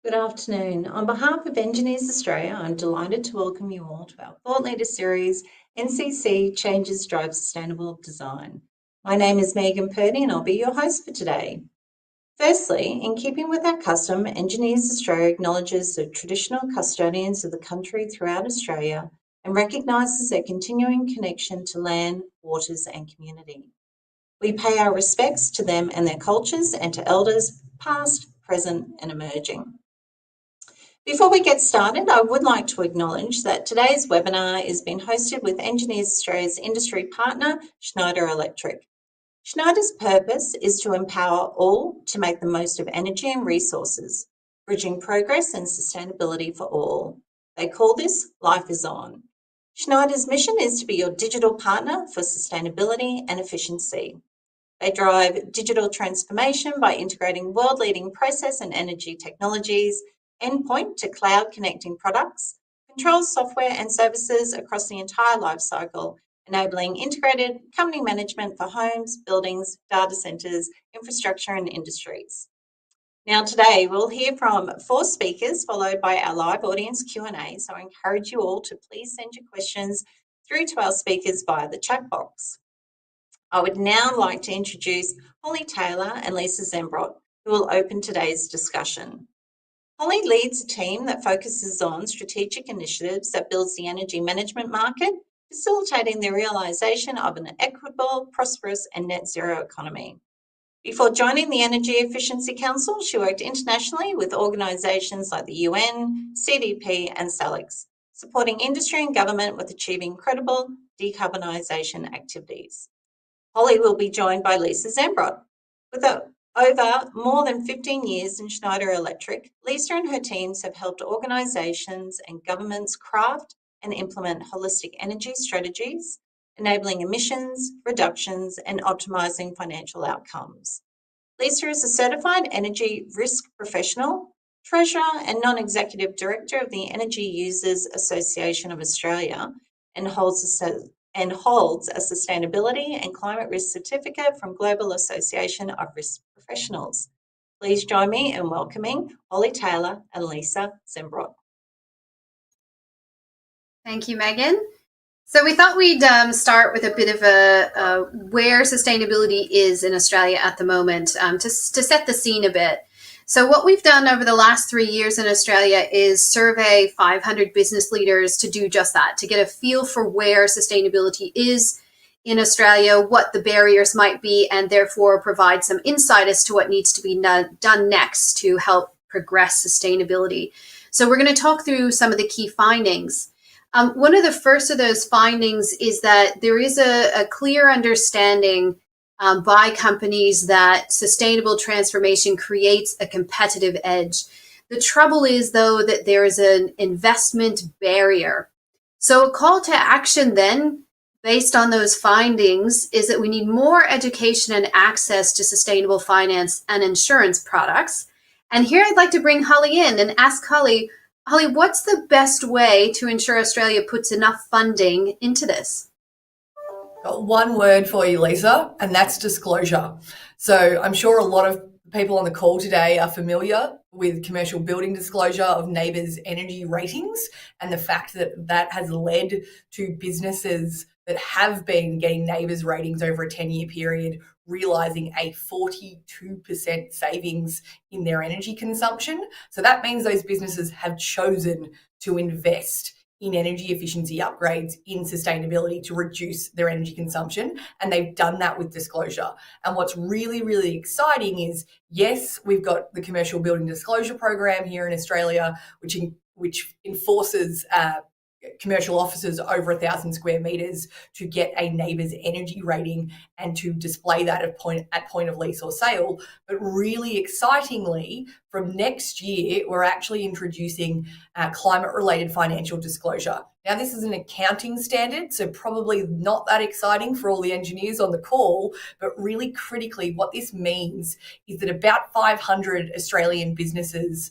Good afternoon. On behalf of Engineers Australia, I'm delighted to welcome you all to our Thought Leader series, NCC Changes Drive Sustainable Design. My name is Megan Purdy and I'll be your host for today. Firstly, in keeping with our custom, Engineers Australia acknowledges the traditional custodians of the country throughout Australia and recognises their continuing connection to land, waters and community. We pay our respects to them and their cultures and to elders past, present and emerging. Before we get started, I would like to acknowledge that today's webinar is being hosted with Engineers Australia's industry partner, Schneider Electric. Schneider's purpose is to empower all to make the most of energy and resources, bridging progress and sustainability for all. They call this Life is On. Schneider's mission is to be your digital partner for sustainability and efficiency. They drive digital transformation by integrating world-leading process and energy technologies, endpoint to cloud connecting products, controls software and services across the entire life cycle, enabling integrated company management for homes, buildings, data centres, infrastructure and industries. Now today we'll hear from 4 speakers followed by our live audience Q&A, so I encourage you all to please send your questions through to our speakers via the chat box. I would now like to introduce Holly Taylor and Lisa Zembrot, who will open today's discussion. Holly leads a team that focuses on strategic initiatives that builds the energy management market, facilitating the realisation of an equitable, prosperous and net zero economy. Before joining the Energy Efficiency Council, she worked internationally with organisations like the UN, CDP and SALEX, supporting industry and government with achieving credible decarbonisation activities. Holly will be joined by Lisa Zembrot. With over more than 15 years in Schneider Electric, Lisa and her teams have helped organisations and governments craft and implement holistic energy strategies, enabling emissions, reductions and optimising financial outcomes. Lisa is a certified energy risk professional, treasurer and non-executive director of the Energy Users Association of Australia and holds a sustainability and climate risk certificate from Global Association of Risk Professionals. Please join me in welcoming Holly Taylor and Lisa Zembrot. Thank you, Megan. So we thought we'd start with a bit of a where sustainability is in Australia at the moment to set the scene a bit. So what we've done over the last 3 years in Australia is survey 500 business leaders to do just that, to get a feel for where sustainability is in Australia, what the barriers might be, and therefore provide some insight as to what needs to be done next to help progress sustainability. So we're going to talk through some of the key findings. One of the first of those findings is that there is a clear understanding by companies that sustainable transformation creates a competitive edge. The trouble is, though, that there is an investment barrier. So a call to action then, based on those findings, is that we need more education and access to sustainable finance and insurance products. And here I'd like to bring Holly in and ask Holly, what's the best way to ensure Australia puts enough funding into this? Got one word for you, Lisa, and that's disclosure. So I'm sure a lot of people on the call today are familiar with commercial building disclosure of neighbours' energy ratings and the fact that that has led to businesses that have been getting neighbours ratings over a 10-year period realising a 42% savings in their energy consumption. So that means those businesses have chosen to invest in energy efficiency upgrades, in sustainability to reduce their energy consumption. And they've done that with disclosure. And what's really, really exciting is, yes, we've got the Commercial Building Disclosure Program here in Australia, which enforces commercial offices over 1,000 square metres to get a neighbour's energy rating and to display that at point of lease or sale. But really excitingly, from next year, we're actually introducing climate-related financial disclosure. Now, this is an accounting standard, so probably not that exciting for all the engineers on the call, but really critically, what this means is that about 5,000 Australian businesses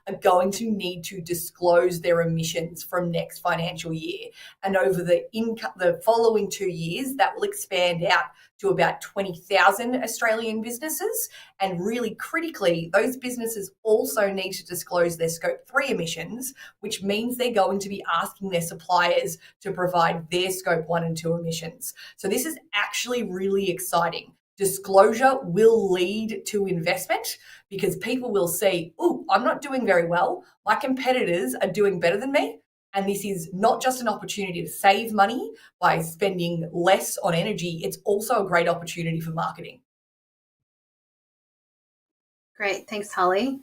are going to need to disclose their emissions from next financial year. And over the following 2 years, that will expand out to about 20,000 Australian businesses. And really critically, those businesses also need to disclose their Scope 3 emissions, which means they're going to be asking their suppliers to provide their Scope 1 and 2 emissions. So this is actually really exciting. Disclosure will lead to investment because people will see, oh, I'm not doing very well. My competitors are doing better than me. And this is not just an opportunity to save money by spending less on energy, it's also a great opportunity for marketing. Great. Thanks, Holly.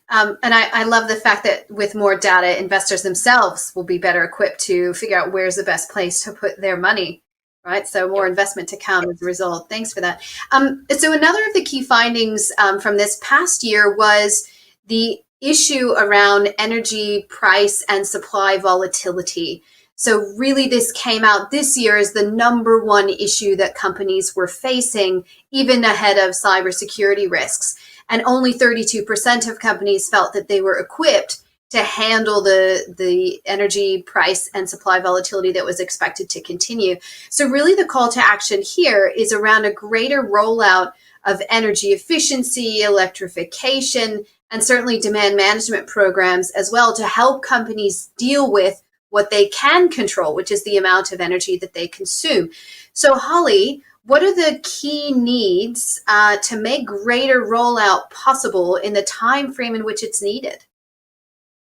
And I love the fact that with more data, investors themselves will be better equipped to figure out where's the best place to put their money, right? So more investment to come as a result. Thanks for that. So another of the key findings from this past year was the issue around energy price and supply volatility. So really this came out this year as the number one issue that companies were facing, even ahead of cybersecurity risks. And only 32% of companies felt that they were equipped to handle the energy price and supply volatility that was expected to continue. So really the call to action here is around a greater rollout of energy efficiency, electrification, and certainly demand management programs as well to help companies deal with what they can control, which is the amount of energy that they consume. So Holly, what are the key needs to make greater rollout possible in the time frame in which it's needed?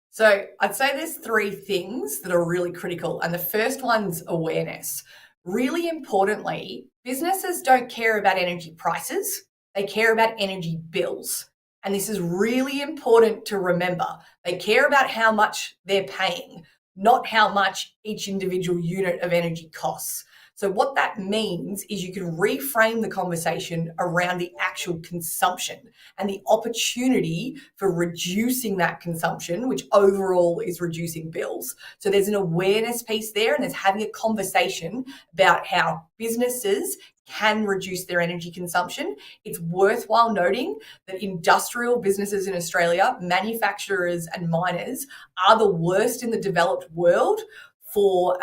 So I'd say there's three things that are really critical. And the first one's awareness. Really importantly, businesses don't care about energy prices. They care about energy bills. And this is really important to remember. They care about how much they're paying, not how much each individual unit of energy costs. So what that means is you can reframe the conversation around the actual consumption and the opportunity for reducing that consumption, which overall is reducing bills. So there's an awareness piece there, and there's having a conversation about how businesses can reduce their energy consumption. It's worthwhile noting that industrial businesses in Australia, manufacturers and miners, are the worst in the developed world for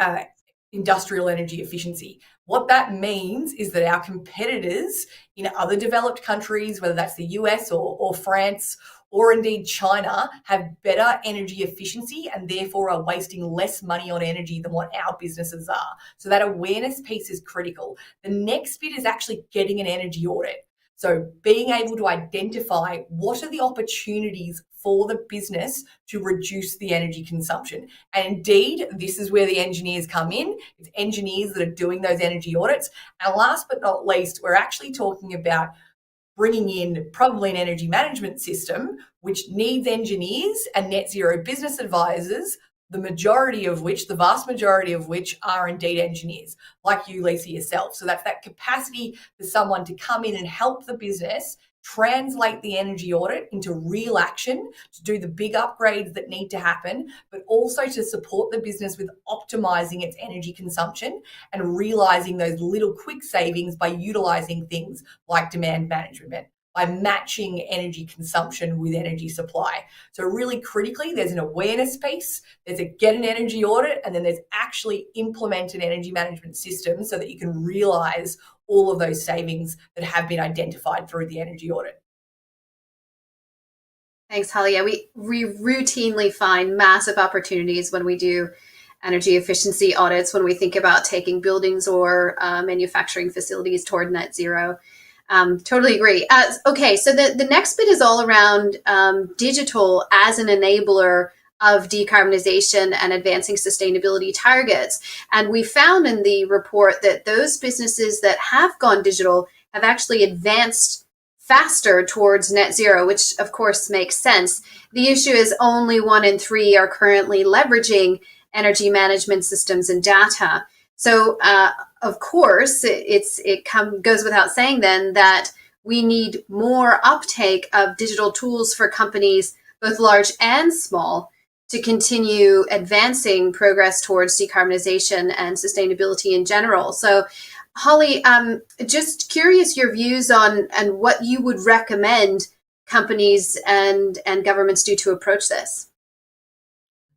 industrial energy efficiency. What that means is that our competitors in other developed countries, whether that's the US or France or indeed China, have better energy efficiency and therefore are wasting less money on energy than what our businesses are. So that awareness piece is critical. The next bit is actually getting an energy audit. So being able to identify what are the opportunities for the business to reduce the energy consumption. And indeed, this is where the engineers come in. It's engineers that are doing those energy audits. And last but not least, we're actually talking about bringing in probably an energy management system, which needs engineers and net zero business advisors, the vast majority of which are indeed engineers, like you, Lisa, yourself. So that's that capacity for someone to come in and help the business translate the energy audit into real action, to do the big upgrades that need to happen, but also to support the business with optimizing its energy consumption and realizing those little quick savings by utilizing things like demand management, by matching energy consumption with energy supply. So really critically, there's an awareness piece, there's a get an energy audit, and then there's actually implement an energy management system so that you can realize all of those savings that have been identified through the energy audit. Thanks, Holly. Yeah, we routinely find massive opportunities when we do energy efficiency audits, when we think about taking buildings or manufacturing facilities toward net zero. Totally agree. Okay, so the next bit is all around digital as an enabler of decarbonization and advancing sustainability targets. And we found in the report that those businesses that have gone digital have actually advanced faster towards net zero, which of course makes sense. The issue is only 1 in 3 are currently leveraging energy management systems and data. So of course, it goes without saying then that we need more uptake of digital tools for companies, both large and small, to continue advancing progress towards decarbonization and sustainability in general. So, Holly, just curious your views on and what you would recommend companies and governments do to approach this.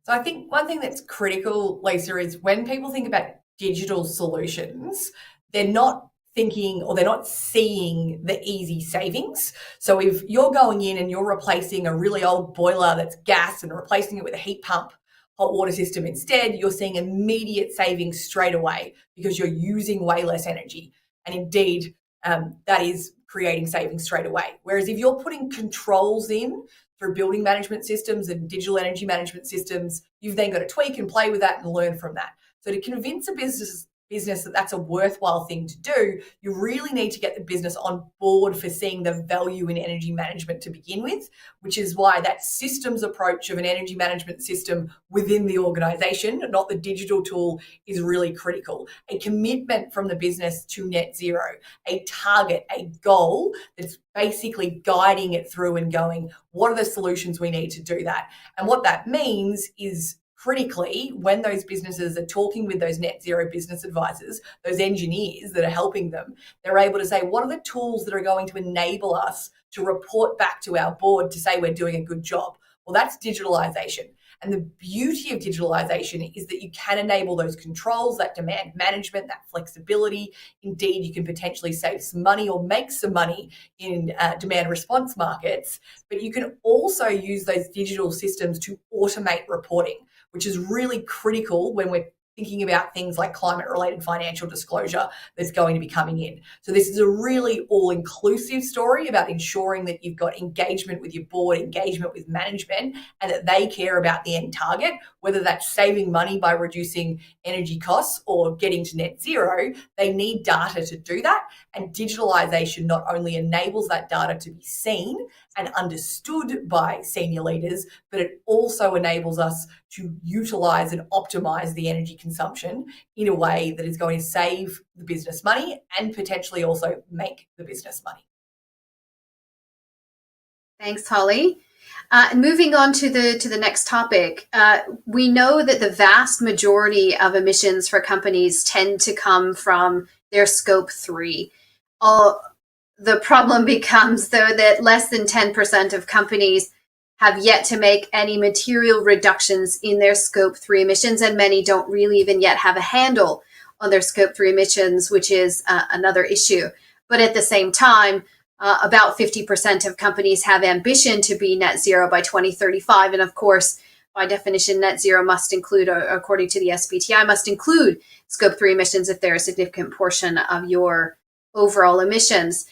So I think one thing that's critical, Lisa, is when people think about digital solutions, they're not thinking, or they're not seeing the easy savings. So if you're going in and you're replacing a really old boiler that's gas and replacing it with a heat pump hot water system instead, you're seeing immediate savings straight away because you're using way less energy. And indeed, that is creating savings straight away. Whereas if you're putting controls in through building management systems and digital energy management systems, you've then got to tweak and play with that and learn from that. So to convince a business that that's a worthwhile thing to do, you really need to get the business on board for seeing the value in energy management to begin with, which is why that systems approach of an energy management system within the organization, not the digital tool, is really critical. A commitment from the business to net zero, a target, a goal that's basically guiding it through and going, what are the solutions we need to do that? And what that means is, critically, when those businesses are talking with those net zero business advisors, those engineers that are helping them, they're able to say, what are the tools that are going to enable us to report back to our board to say we're doing a good job? Well, that's digitalization. And the beauty of digitalization is that you can enable those controls, that demand management, that flexibility. Indeed, you can potentially save some money or make some money in demand response markets, but you can also use those digital systems to automate reporting, which is really critical when we're thinking about things like climate-related financial disclosure that's going to be coming in. So this is a really all-inclusive story about ensuring that you've got engagement with your board, engagement with management, and that they care about the end target, whether that's saving money by reducing energy costs or getting to net zero. They need data to do that, and digitalization not only enables that data to be seen and understood by senior leaders, but it also enables us to utilize and optimize the energy consumption in a way that is going to save the business money and potentially also make the business money. Thanks, Holly. Moving on to the next topic, we know that the vast majority of emissions for companies tend to come from their scope 3. The problem becomes, though, that less than 10% of companies have yet to make any material reductions in their scope 3 emissions, and many don't really even yet have a handle on their scope 3 emissions, which is another issue. But at the same time, about 50% of companies have ambition to be net zero by 2035. And of course, by definition, net zero must include, according to the SBTi, must include scope 3 emissions if they're a significant portion of your overall emissions.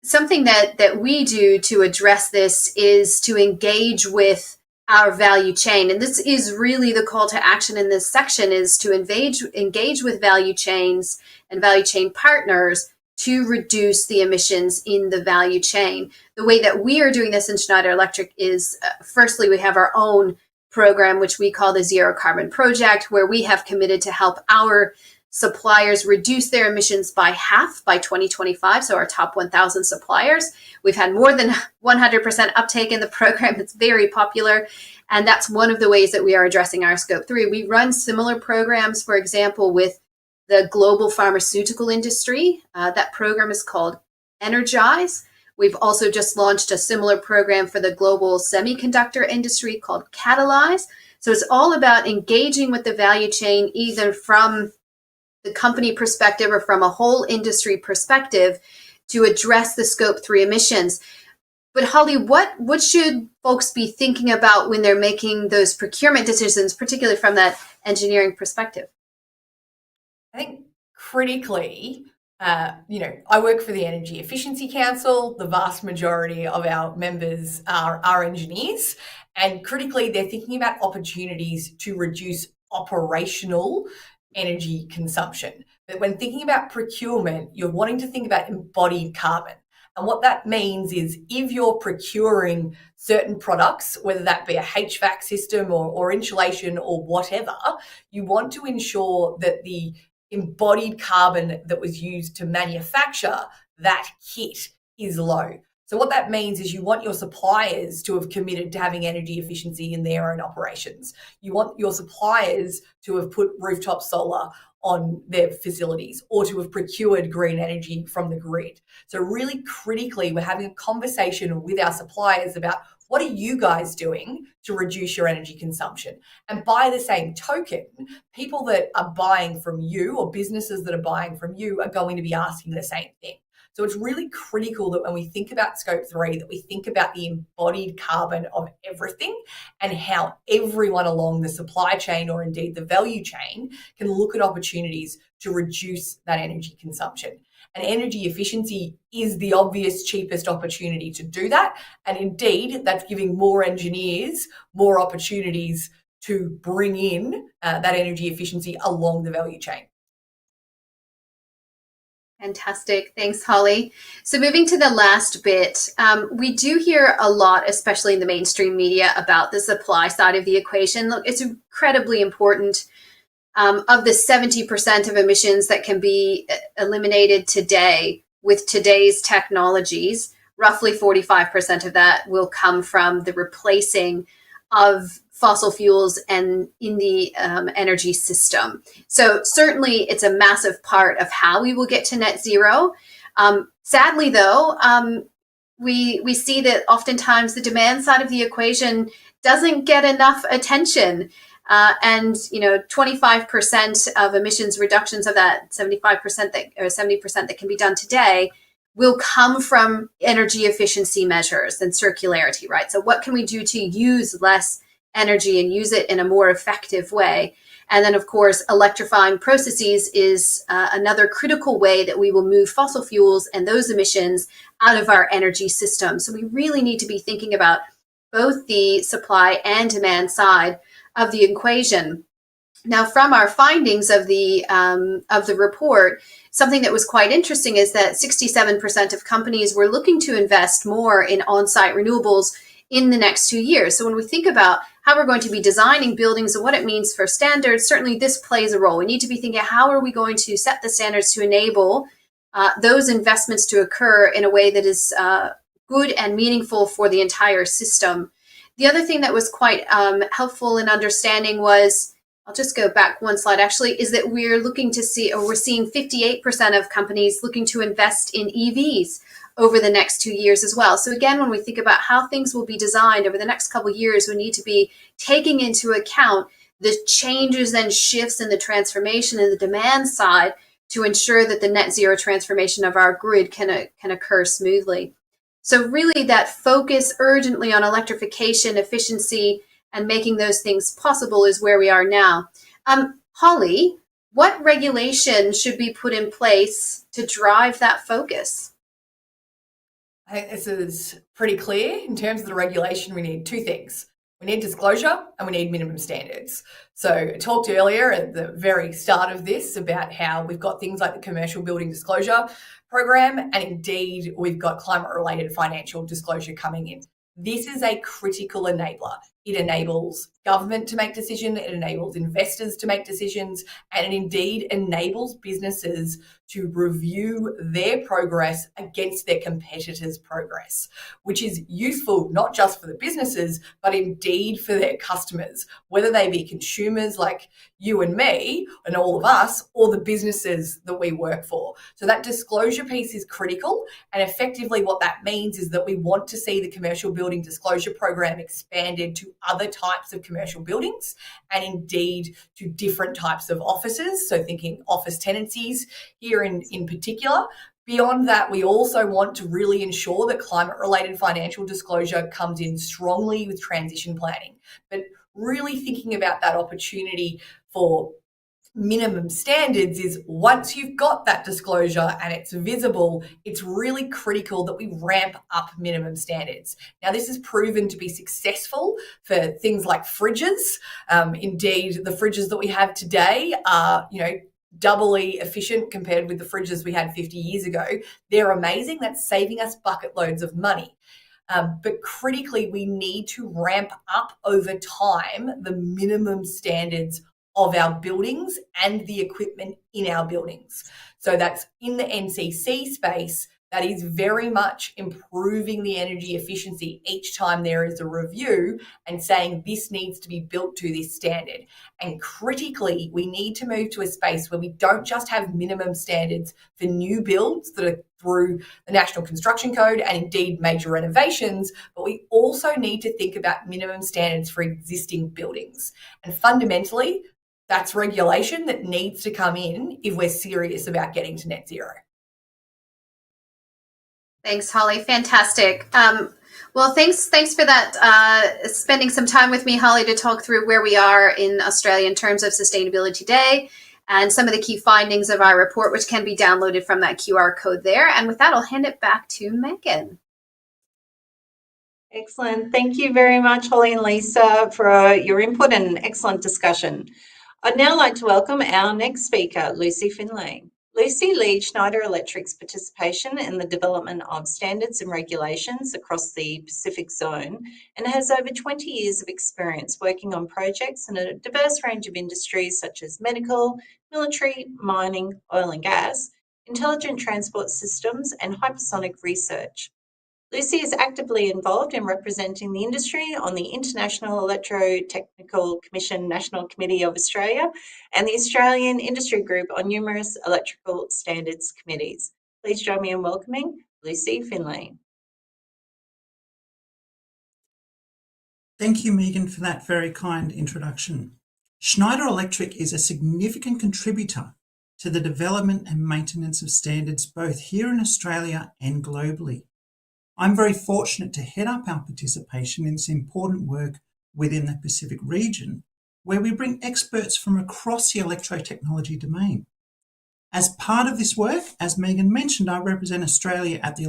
Something that we do to address this is to engage with our value chain. And this is really the call to action in this section, is to engage with value chains and value chain partners to reduce the emissions in the value chain. The way that we are doing this in Schneider Electric is, firstly, we have our own program, which we call the Zero Carbon Project, where we have committed to help our suppliers reduce their emissions by half by 2025. So our top 1,000 suppliers, we've had more than 100% uptake in the program. It's very popular. And that's one of the ways that we are addressing our scope 3. We run similar programs, for example, with the global pharmaceutical industry. That program is called Energize. We've also just launched a similar program for the global semiconductor industry called Catalyze. So it's all about engaging with the value chain, either from the company perspective or from a whole industry perspective, to address the scope 3 emissions. But Holly, what should folks be thinking about when they're making those procurement decisions, particularly from that engineering perspective? I think critically, I work for the Energy Efficiency Council. The vast majority of our members are engineers, and critically, they're thinking about opportunities to reduce operational energy consumption. But when thinking about procurement, you're wanting to think about embodied carbon. And what that means is, if you're procuring certain products, whether that be a HVAC system or insulation or whatever, you want to ensure that the embodied carbon that was used to manufacture that kit is low. So what that means is you want your suppliers to have committed to having energy efficiency in their own operations. You want your suppliers to have put rooftop solar on their facilities or to have procured green energy from the grid. So really critically, we're having a conversation with our suppliers about What are you guys doing to reduce your energy consumption? And by the same token, people that are buying from you or businesses that are buying from you are going to be asking the same thing. So it's really critical that when we think about scope 3, that we think about the embodied carbon of everything and how everyone along the supply chain or indeed the value chain can look at opportunities to reduce that energy consumption. And energy efficiency is the obvious cheapest opportunity to do that. And indeed, that's giving more engineers more opportunities to bring in that energy efficiency along the value chain. Fantastic. Thanks, Holly. So moving to the last bit, we do hear a lot, especially in the mainstream media, about the supply side of the equation. Look, it's incredibly important. Of the 70% of emissions that can be eliminated today with today's technologies, roughly 45% of that will come from the replacing of fossil fuels and in the energy system. So certainly it's a massive part of how we will get to net zero. Sadly, though, we see that oftentimes the demand side of the equation doesn't get enough attention. And 25% of emissions reductions of that 75% or 70% that can be done today will come from energy efficiency measures and circularity, right? So what can we do to use less energy and use it in a more effective way? And then, of course, electrifying processes is another critical way that we will move fossil fuels and those emissions out of our energy system. So we really need to be thinking about both the supply and demand side of the equation. Now, from our findings of the report, something that was quite interesting is that 67% of companies were looking to invest more in on-site renewables in the next 2 years. So when we think about how we're going to be designing buildings and what it means for standards, certainly this plays a role. We need to be thinking, how are we going to set the standards to enable those investments to occur in a way that is good and meaningful for the entire system. The other thing that was quite helpful in understanding was, I'll just go back one slide actually, is that we're seeing 58% of companies looking to invest in EVs over the next 2 years as well. So again, when we think about how things will be designed over the next couple of years, we need to be taking into account the changes and shifts in the transformation and the demand side to ensure that the net zero transformation of our grid can occur smoothly. So really that focus urgently on electrification, efficiency, and making those things possible is where we are now. Holly, what regulation should be put in place to drive that focus? I think this is pretty clear. In terms of the regulation, we need two things. We need disclosure and we need minimum standards. So I talked earlier at the very start of this about how we've got things like the Commercial Building Disclosure Program, and indeed we've got climate-related financial disclosure coming in. This is a critical enabler. It enables government to make decisions, it enables investors to make decisions, and it indeed enables businesses to review their progress against their competitors' progress, which is useful not just for the businesses, but indeed for their customers, whether they be consumers like you and me and all of us, or the businesses that we work for. So that disclosure piece is critical, and effectively what that means is that we want to see the Commercial Building Disclosure Program expanded to other types of commercial buildings and indeed to different types of offices. So thinking office tenancies here in particular. Beyond that, we also want to really ensure that climate-related financial disclosure comes in strongly with transition planning, but really thinking about that opportunity for minimum standards is once you've got that disclosure and it's visible, it's really critical that we ramp up minimum standards. Now, this has proven to be successful for things like fridges. Indeed, the fridges that we have today are, doubly efficient compared with the fridges we had 50 years ago. They're amazing. That's saving us bucket loads of money. But critically, we need to ramp up over time the minimum standards of our buildings and the equipment in our buildings. So that's in the NCC space, that is very much improving the energy efficiency each time there is a review and saying this needs to be built to this standard. And critically, we need to move to a space where we don't just have minimum standards for new builds that are through the National Construction Code and indeed major renovations, but we also need to think about minimum standards for existing buildings. And fundamentally, that's regulation that needs to come in if we're serious about getting to net zero. Thanks, Holly. Fantastic. Well, thanks for that, spending some time with me, Holly, to talk through where we are in Australia in terms of sustainability today and some of the key findings of our report, which can be downloaded from that QR code there. And with that, I'll hand it back to Megan. Excellent. Thank you very much, Holly and Lisa, for your input and excellent discussion. I'd now like to welcome our next speaker, Lucy Finlay. Lucy leads Schneider Electric's participation in the development of standards and regulations across the Pacific Zone and has over 20 years of experience working on projects in a diverse range of industries such as medical, military, mining, oil and gas, intelligent transport systems, and hypersonic research. Lucy is actively involved in representing the industry on the International Electrotechnical Commission National Committee of Australia and the Australian Industry Group on numerous electrical standards committees. Please join me in welcoming Lucy Finlay. Thank you, Megan, for that very kind introduction. Schneider Electric is a significant contributor to the development and maintenance of standards both here in Australia and globally. I'm very fortunate to head up our participation in this important work within the Pacific region, where we bring experts from across the electrotechnology domain. As part of this work, as Megan mentioned, I represent Australia at the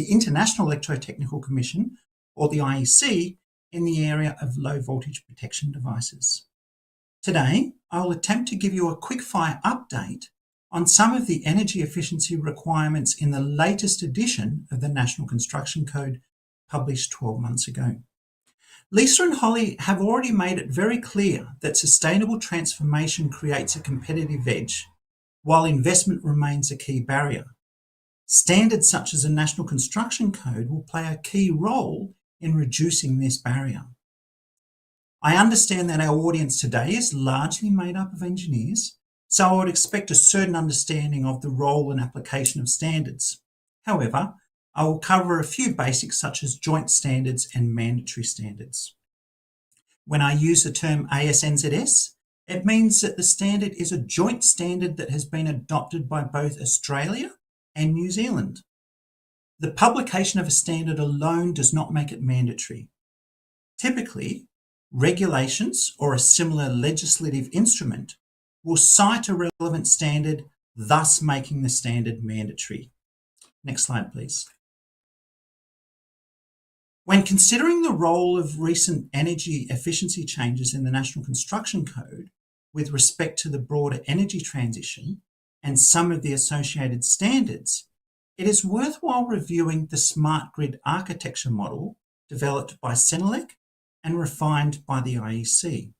International Electrotechnical Commission, or the IEC, in the area of low voltage protection devices. Today, I will attempt to give you a quick-fire update on some of the energy efficiency requirements in the latest edition of the National Construction Code published 12 months ago. Lisa and Holly have already made it very clear that sustainable transformation creates a competitive edge, while investment remains a key barrier. Standards such as the National Construction Code will play a key role in reducing this barrier. I understand that our audience today is largely made up of engineers, so I would expect a certain understanding of the role and application of standards. However, I will cover a few basics such as joint standards and mandatory standards. When I use the term ASNZS, it means that the standard is a joint standard that has been adopted by both Australia and New Zealand. The publication of a standard alone does not make it mandatory. Typically, regulations or a similar legislative instrument will cite a relevant standard, thus making the standard mandatory. Next slide, please. When considering the role of recent energy efficiency changes in the National Construction Code with respect to the broader energy transition and some of the associated standards, it is worthwhile reviewing the smart grid architecture model developed by Senelec and refined by the IEC.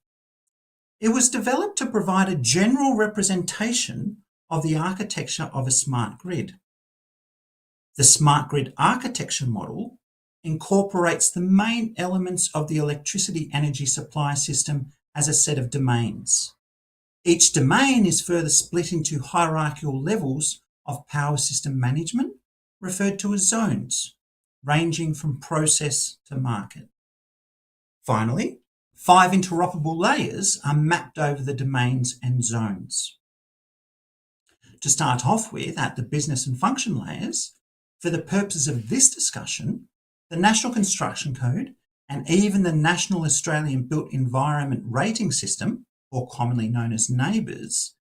It was developed to provide a general representation of the architecture of a smart grid. The smart grid architecture model incorporates the main elements of the electricity energy supply system as a set of domains. Each domain is further split into hierarchical levels of power system management, referred to as zones, ranging from process to market. Finally, 5 interoperable layers are mapped over the domains and zones. To start off with, at the business and function layers, for the purposes of this discussion, the National Construction Code and even the National Australian Built Environment Rating System, or commonly known as NABERS,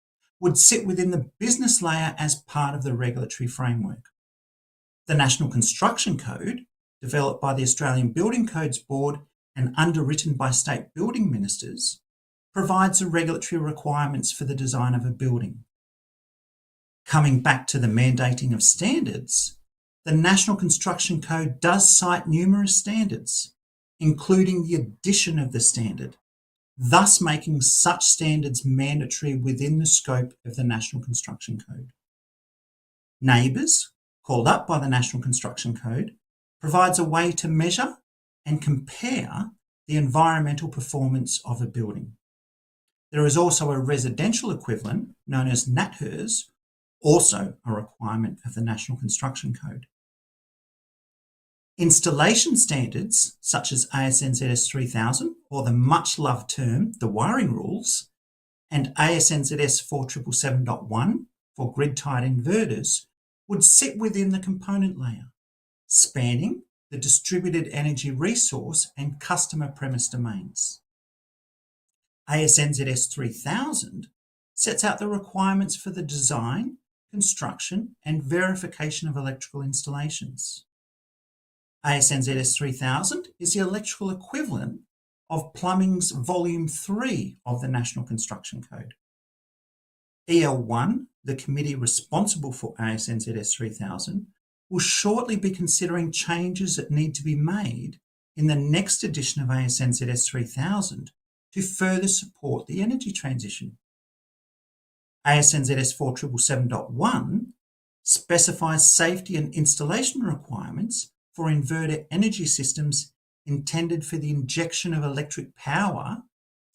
would sit within the business layer as part of the regulatory framework. The National Construction Code, developed by the Australian Building Codes Board and underwritten by state building ministers, provides the regulatory requirements for the design of a building. Coming back to the mandating of standards, the National Construction Code does cite numerous standards, including the addition of the standard, thus making such standards mandatory within the scope of the National Construction Code. NABERS called up by the National Construction Code, provides a way to measure and compare the environmental performance of a building. There is also a residential equivalent known as NatHERS, also a requirement of the National Construction Code. Installation standards such as ASNZS 3000, or the much loved term, the wiring rules, and ASNZS 4777.1 for grid-tied inverters would sit within the component layer, spanning the distributed energy resource and customer premise domains. ASNZS 3000 sets out the requirements for the design, construction, and verification of electrical installations. ASNZS 3000 is the electrical equivalent of plumbing's Volume 3 of the National Construction Code. EL1, the committee responsible for ASNZS 3000, will shortly be considering changes that need to be made in the next edition of ASNZS 3000 to further support the energy transition. ASNZS 4777.1 specifies safety and installation requirements for inverter energy systems intended for the injection of electric power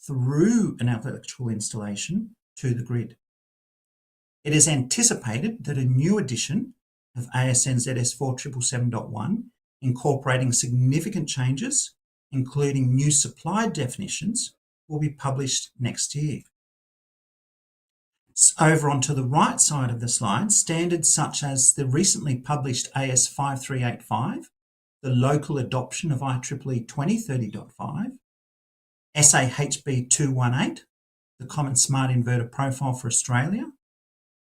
through an electrical installation to the grid. It is anticipated that a new edition of ASNZS 4777.1, incorporating significant changes, including new supply definitions, will be published next year. Over onto the right side of the slide, standards such as the recently published AS 5385, the local adoption of IEEE 2030.5, SAHB 218, the Common Smart Inverter Profile for Australia,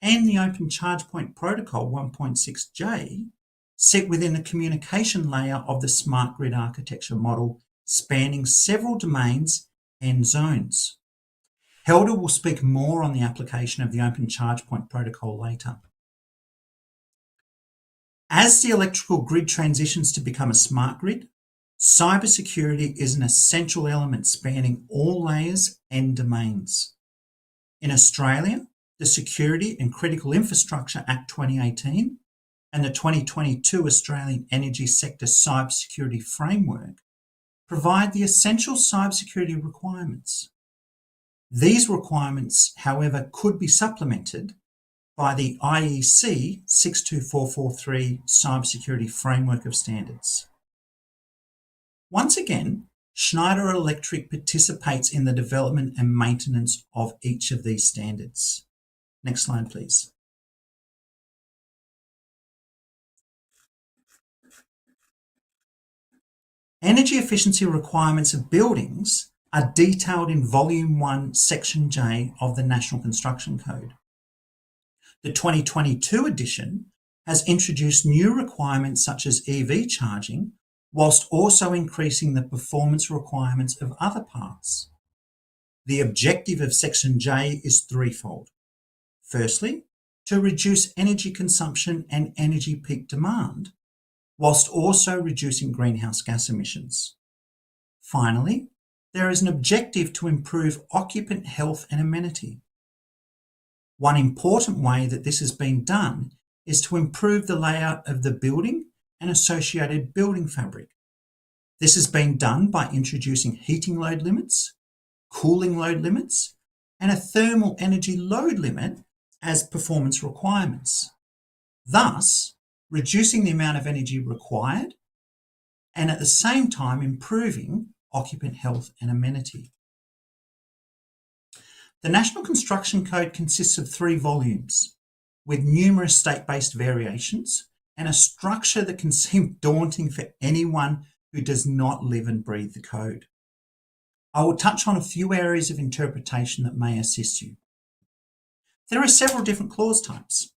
and the Open Charge Point Protocol 1.6J sit within the communication layer of the smart grid architecture model, spanning several domains and zones. Helder will speak more on the application of the Open Charge Point Protocol later. As the electrical grid transitions to become a smart grid, cybersecurity is an essential element spanning all layers and domains. In Australia, the Security and Critical Infrastructure Act 2018 and the 2022 Australian Energy Sector Cybersecurity Framework provide the essential cybersecurity requirements. These requirements, however, could be supplemented by the IEC 62443 Cybersecurity Framework of Standards. Once again, Schneider Electric participates in the development and maintenance of each of these standards. Next slide, please. Energy efficiency requirements of buildings are detailed in Volume 1, Section J of the National Construction Code. The 2022 edition has introduced new requirements such as EV charging, whilst also increasing the performance requirements of other parts. The objective of Section J is threefold. Firstly, to reduce energy consumption and energy peak demand, whilst also reducing greenhouse gas emissions. Finally, there is an objective to improve occupant health and amenity. One important way that this has been done is to improve the layout of the building and associated building fabric. This has been done by introducing heating load limits, cooling load limits, and a thermal energy load limit as performance requirements, thus reducing the amount of energy required and at the same time improving occupant health and amenity. The National Construction Code consists of 3 volumes with numerous state-based variations and a structure that can seem daunting for anyone who does not live and breathe the code. I will touch on a few areas of interpretation that may assist you. There are several different clause types.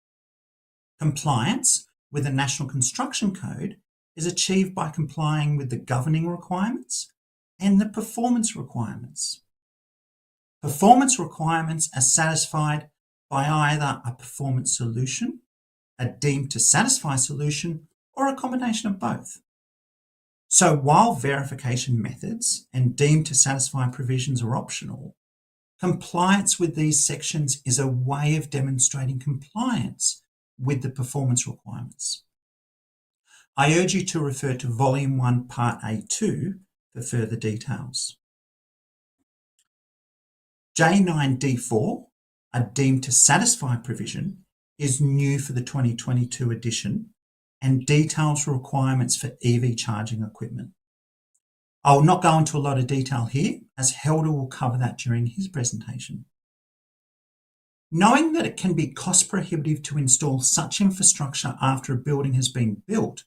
Compliance with the National Construction Code is achieved by complying with the governing requirements and the performance requirements. Performance requirements are satisfied by either a performance solution, a deemed to satisfy solution, or a combination of both. So while verification methods and deemed to satisfy provisions are optional, compliance with these sections is a way of demonstrating compliance with the performance requirements. I urge you to refer to Volume 1, Part A2 for further details. J9D4, a deemed to satisfy provision, is new for the 2022 edition and details requirements for EV charging equipment. I will not go into a lot of detail here, as Helder will cover that during his presentation. Knowing that it can be cost prohibitive to install such infrastructure after a building has been built,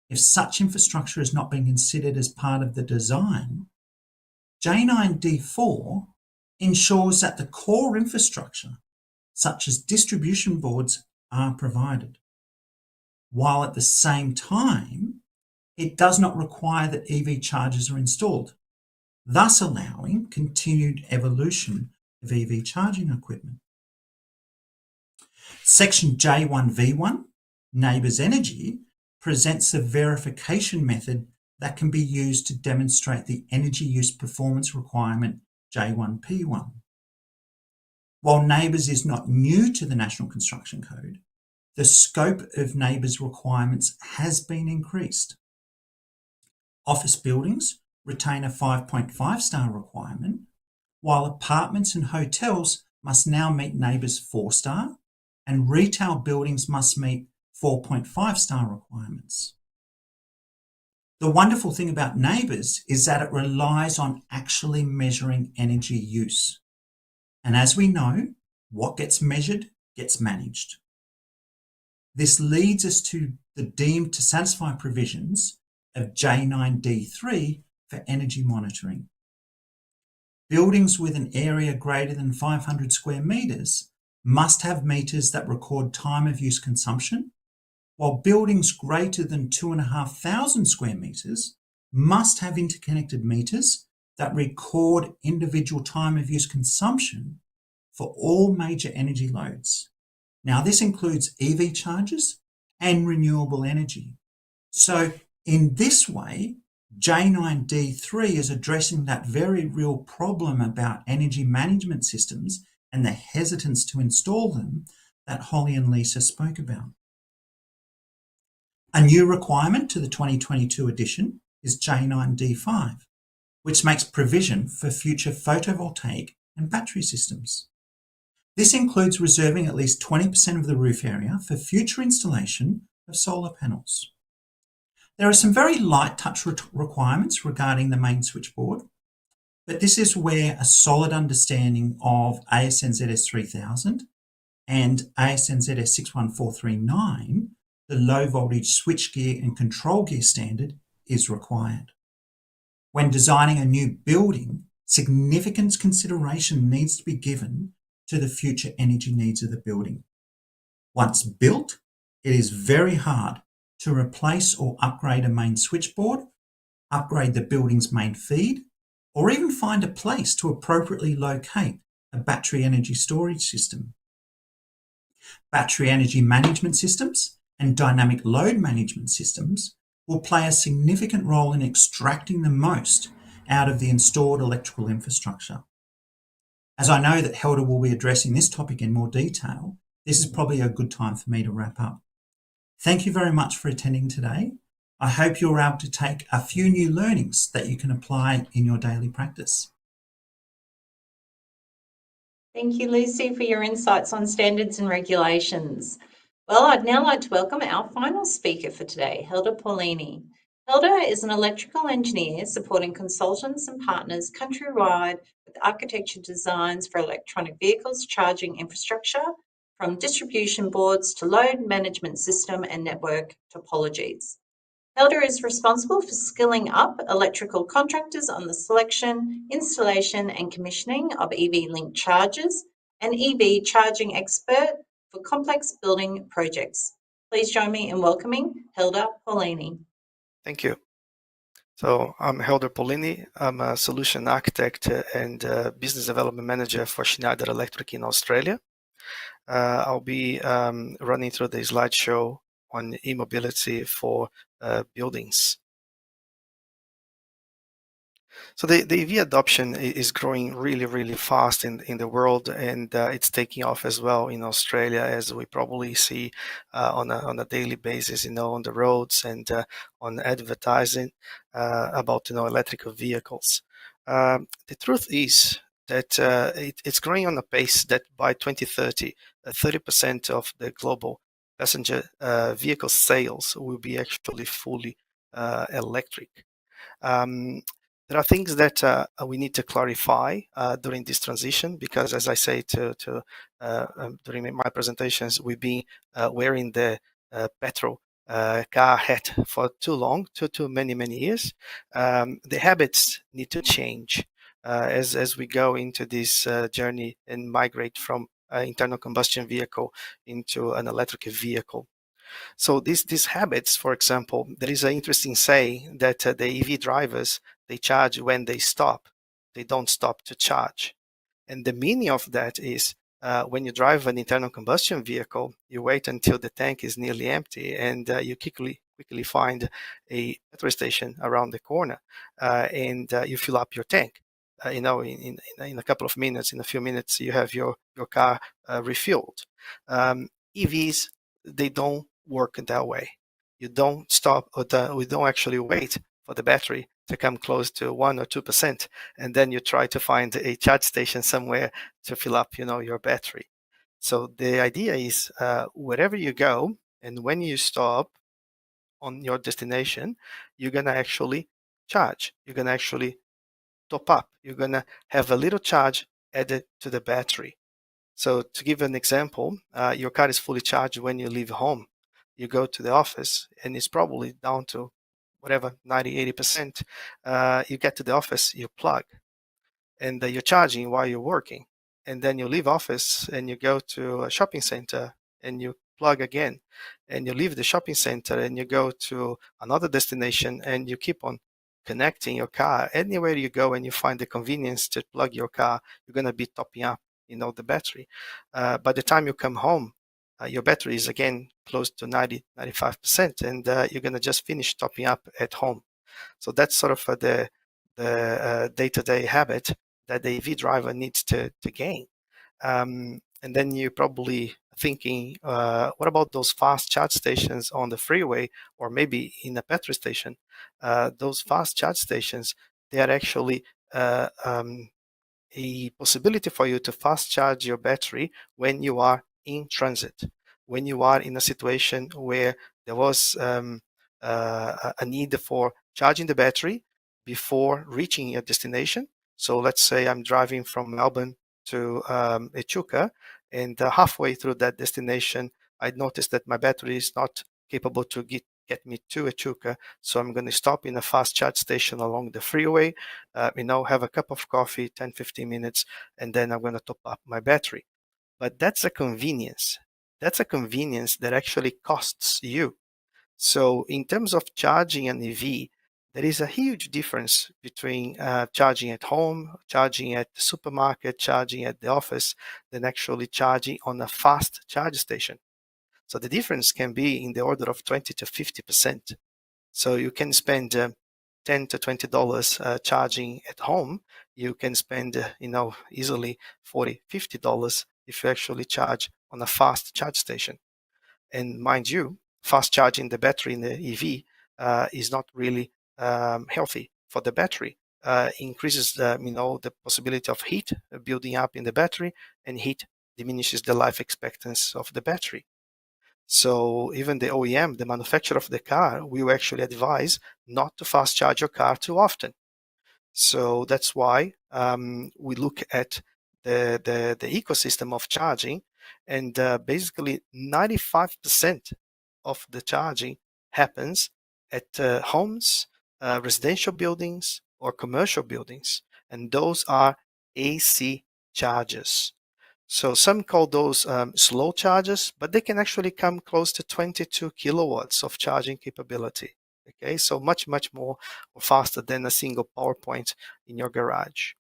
if such infrastructure is not being considered as part of the design, J9D4 ensures that the core infrastructure, such as distribution boards, are provided, while at the same time, it does not require that EV chargers are installed, thus allowing continued evolution of EV charging equipment. Section J1V1, Neighbours Energy, presents a verification method that can be used to demonstrate the energy use performance requirement J1P1. While Neighbours is not new to the National Construction Code, the scope of Neighbours requirements has been increased. Office buildings retain a 5.5 star requirement, while apartments and hotels must now meet Neighbours 4 star, and retail buildings must meet 4.5 star requirements. The wonderful thing about Neighbours is that it relies on actually measuring energy use. And as we know, what gets measured gets managed. This leads us to the deemed to satisfy provisions of J9D3 for energy monitoring. Buildings with an area greater than 500 square metres must have meters that record time of use consumption, while buildings greater than 2,500 square metres must have interconnected meters that record individual time of use consumption for all major energy loads. Now, this includes EV chargers and renewable energy. So in this way, J9D3 is addressing that very real problem about energy management systems and the hesitance to install them that Holly and Lisa spoke about. A new requirement to the 2022 edition is J9D5, which makes provision for future photovoltaic and battery systems. This includes reserving at least 20% of the roof area for future installation of solar panels. There are some very light touch requirements regarding the main switchboard, but this is where a solid understanding of ASN ZS3000 and ASN ZS61439, the low voltage switchgear and control gear standard, is required. When designing a new building, significant consideration needs to be given to the future energy needs of the building. Once built, it is very hard to replace or upgrade a main switchboard, upgrade the building's main feed, or even find a place to appropriately locate a battery energy storage system. Battery energy management systems and dynamic load management systems will play a significant role in extracting the most out of the installed electrical infrastructure. As I know that Helder will be addressing this topic in more detail, this is probably a good time for me to wrap up. Thank you very much for attending today. I hope you're able to take a few new learnings that you can apply in your daily practice. Thank you, Lucy, for your insights on standards and regulations. Well, I'd now like to welcome our final speaker for today, Helder Paulini. Helder is an electrical engineer supporting consultants and partners countrywide with architecture designs for electronic vehicles charging infrastructure, from distribution boards to load management system and network topologies. Helder is responsible for skilling up electrical contractors on the selection, installation and commissioning of EV-linked chargers, and EV charging expert for complex building projects. Please join me in welcoming Helder Paulini. Thank you. So I'm Helder Paulini. I'm a solution architect and business development manager for Schneider Electric in Australia. I'll be running through the slideshow on e-mobility for buildings. So the EV adoption is growing really fast in the world, and it's taking off as well in Australia, as we probably see on a daily basis, on the roads and on advertising about electrical vehicles. The truth is that it's growing on a pace that by 2030, 30% of the global passenger vehicle sales will be actually fully electric. There are things that we need to clarify during this transition, because, as I say during my presentations, we've been wearing the petrol car hat for too long, too many years. The habits need to change as we go into this journey and migrate from internal combustion vehicle into an electric vehicle. So these habits, for example, there is an interesting saying that the EV drivers, they charge when they stop. They don't stop to charge. And the meaning of that is when you drive an internal combustion vehicle, you wait until the tank is nearly empty, and you quickly find a petrol station around the corner, and you fill up your tank. In a couple of minutes, in a few minutes, you have your car refilled. EVs, they don't work that way. You don't stop, we don't actually wait for the battery to come close to 1 or 2%, and then you try to find a charge station somewhere to fill up, your battery. So the idea is wherever you go and when you stop on your destination, you're gonna actually charge. You're gonna actually top up. You're gonna have a little charge added to the battery. So to give an example, your car is fully charged when you leave home. You go to the office and it's probably down to whatever, 90, 80%. You get to the office, you plug, and you're charging while you're working. And then you leave office and you go to a shopping center and you plug again. And you leave the shopping center and you go to another destination and you keep on connecting your car. Anywhere you go and you find the convenience to plug your car, you're going to be topping up, the battery. By the time you come home, your battery is again close to 90, 95%, and you're going to just finish topping up at home. So that's sort of the day-to-day habit that the EV driver needs to gain. And then you're probably thinking, what about those fast charge stations on the freeway or maybe in a petrol station? Those fast charge stations, they are actually a possibility for you to fast charge your battery when you are in transit, when you are in a situation where there was a need for charging the battery before reaching your destination. So let's say I'm driving from Melbourne to Echuca, and halfway through that destination, I noticed that my battery is not capable to get me to Echuca. So I'm going to stop in a fast charge station along the freeway, have a cup of coffee, 10, 15 minutes, and then I'm going to top up my battery. But that's a convenience. That's a convenience that actually costs you. So in terms of charging an EV, there is a huge difference between charging at home, charging at the supermarket, charging at the office, than actually charging on a fast charge station. So the difference can be in the order of 20 to 50%. So you can spend $10 to $20 charging at home. You can spend, easily $40, $50 if you actually charge on a fast charge station. And mind you, fast charging the battery in the EV is not really healthy for the battery. Increases the possibility of heat building up in the battery, and heat diminishes the life expectancy of the battery. So even the OEM, the manufacturer of the car, will actually advise not to fast charge your car too often. So that's why we look at the ecosystem of charging, and basically 95% of the charging happens at homes, residential buildings, or commercial buildings, and those are AC chargers. So some call those slow chargers, but they can actually come close to 22 kilowatts of charging capability. Okay, so much more faster than a single power point in your garage.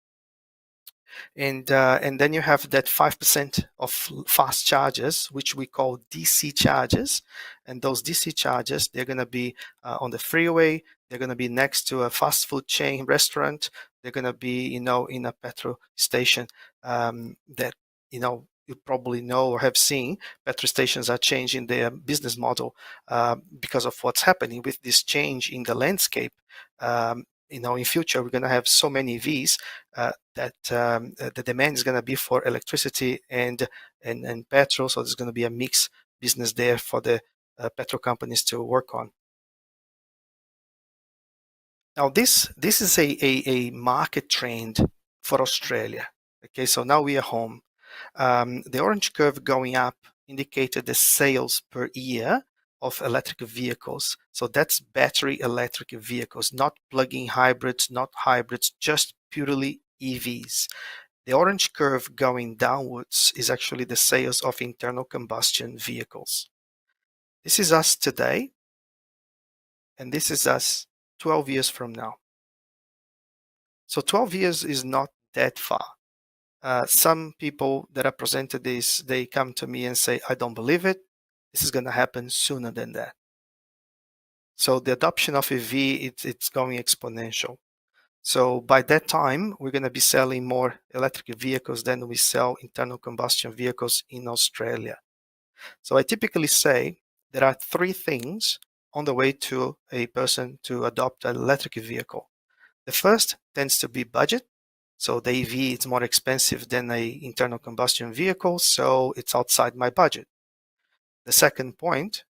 And then you have that 5% of fast chargers, which we call DC chargers. And those DC chargers, they're going to be on the freeway. They're going to be next to a fast food chain restaurant. they're going to be, in a petrol station that, you probably know or have seen. Petrol stations are changing their business model because of what's happening with this change in the landscape. In future, we're going to have so many EVs that the demand is going to be for electricity and petrol. So there's going to be a mixed business there for the petrol companies to work on. Now, this is a market trend for Australia. Okay, so now we are home. The orange curve going up indicated the sales per year of electric vehicles. So that's battery electric vehicles, not plug-in hybrids, not hybrids, just purely EVs. The orange curve going downwards is actually the sales of internal combustion vehicles. This is us today, and this is us 12 years from now. So 12 years is not that far. Some people that are presented this, they come to me and say, I don't believe it. This is going to happen sooner than that. So the adoption of EV, it's going exponential. So by that time, we're going to be selling more electric vehicles than we sell internal combustion vehicles in Australia. So I typically say there are three things on the way to a person to adopt an electric vehicle. The first tends to be budget. So the EV is more expensive than an internal combustion vehicle, so it's outside my budget. The second point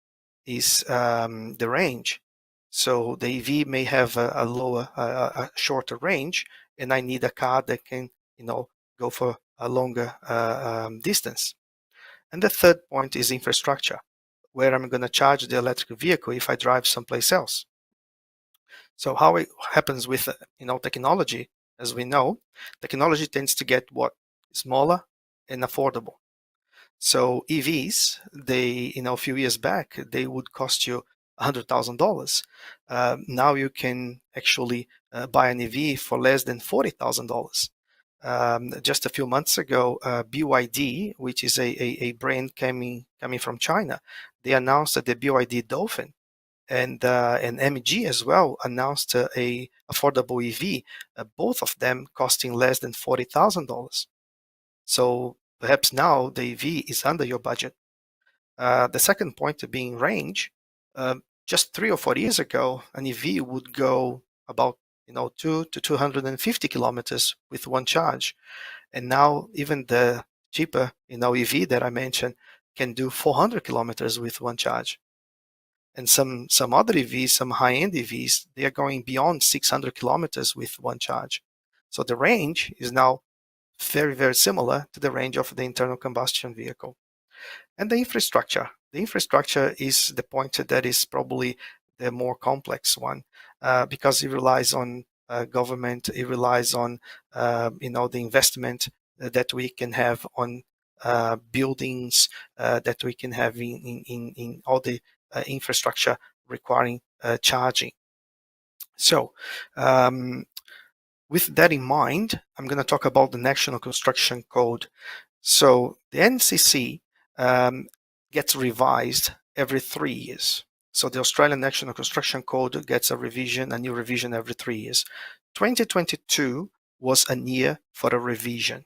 is the range. So the EV may have a shorter range, and I need a car that can, go for a longer distance. And the third point is infrastructure, where I'm going to charge the electric vehicle if I drive someplace else. So how it happens with technology, as we know, technology tends to get smaller and affordable. So EVs, they a few years back they would cost you $100,000. Now you can actually buy an EV for less than $40,000. Just a few months ago, BYD, which is a brand coming from China, they announced that the BYD Dolphin and MG as well announced a affordable EV, both of them costing less than $40,000. So perhaps now the EV is under your budget. The second point being range. Just 3 or 4 years ago, an EV would go about 2 to 250 kilometers with one charge, and now even the cheaper EV that I mentioned can do 400 kilometers with one charge. And some other EVs, some high-end EVs, they are going beyond 600 kilometers with one charge. So the range is now very, very similar to the range of the internal combustion vehicle. And the infrastructure. The infrastructure is the point that is probably the more complex one because it relies on government, it relies on the investment that we can have on buildings, that we can have in all the infrastructure requiring charging. So with that in mind, I'm going to talk about the National Construction Code. So the NCC gets revised every 3 years. So the Australian National Construction Code gets a new revision every 3 years. 2022 was a year for a revision.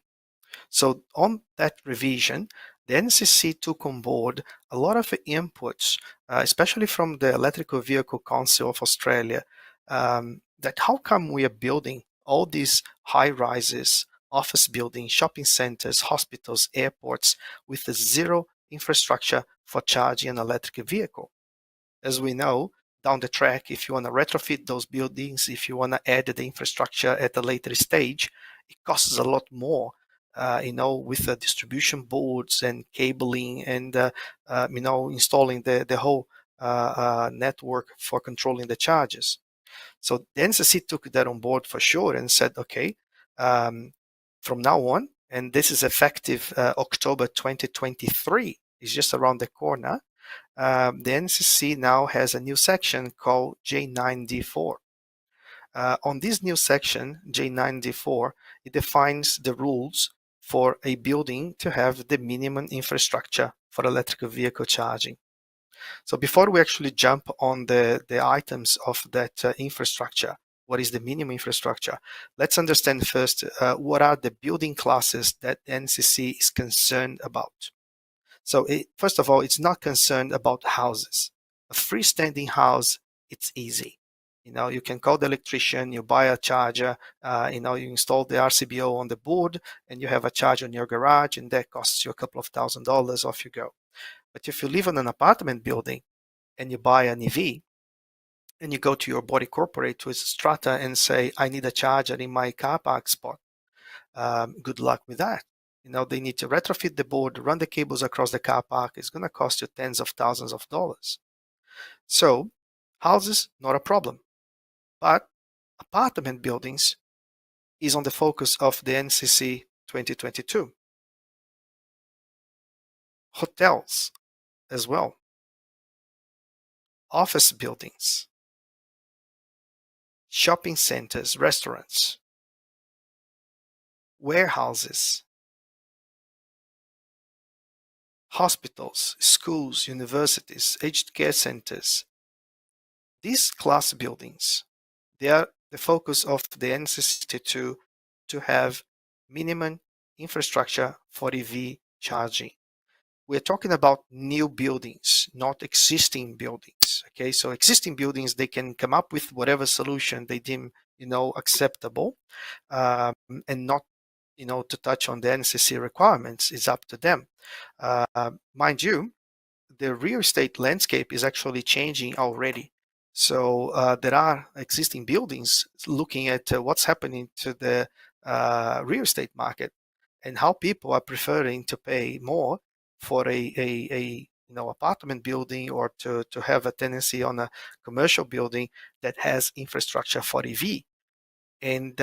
So on that revision, the NCC took on board a lot of inputs, especially from the Electrical Vehicle Council of Australia, that how come we are building all these high rises, office buildings, shopping centers, hospitals, airports with zero infrastructure for charging an electric vehicle. As we know, down the track, if you want to retrofit those buildings, if you want to add the infrastructure at a later stage, it costs a lot more, with the distribution boards and cabling and, installing the whole network for controlling the charges. So the NCC took that on board for sure and said, okay, from now on, and this is effective October 2023, is just around the corner, the NCC now has a new section called J9D4. On this new section, J9D4, it defines the rules for a building to have the minimum infrastructure for electric vehicle charging. So before we actually jump on the items of that infrastructure, what is the minimum infrastructure. Let's understand first what are the building classes that NCC is concerned about. So first of all, it's not concerned about houses. A freestanding house, it's easy. You can call the electrician, you buy a charger, you install the RCBO on the board, and you have a charger in your garage, and that costs you a couple of $1,000s, off you go. But if you live in an apartment building and you buy an EV, and you go to your body corporate with Strata and say, I need a charger in my car park spot, good luck with that. They need to retrofit the board, run the cables across the car park. It's going to cost you tens of thousands of dollars. So houses, not a problem. But apartment buildings is on the focus of the NCC 2022. Hotels as well. Office buildings. Shopping centers, restaurants. Warehouses. Hospitals, schools, universities, aged care centers. These class buildings, they are the focus of the NCC to have minimum infrastructure for EV charging. We're talking about new buildings, not existing buildings. Okay, so existing buildings, they can come up with whatever solution they deem, acceptable, and not, to touch on the NCC requirements. Is up to them. Mind you, the real estate landscape is actually changing already. So there are existing buildings looking at what's happening to the real estate market and how people are preferring to pay more for a apartment building, or to have a tenancy on a commercial building that has infrastructure for EV. And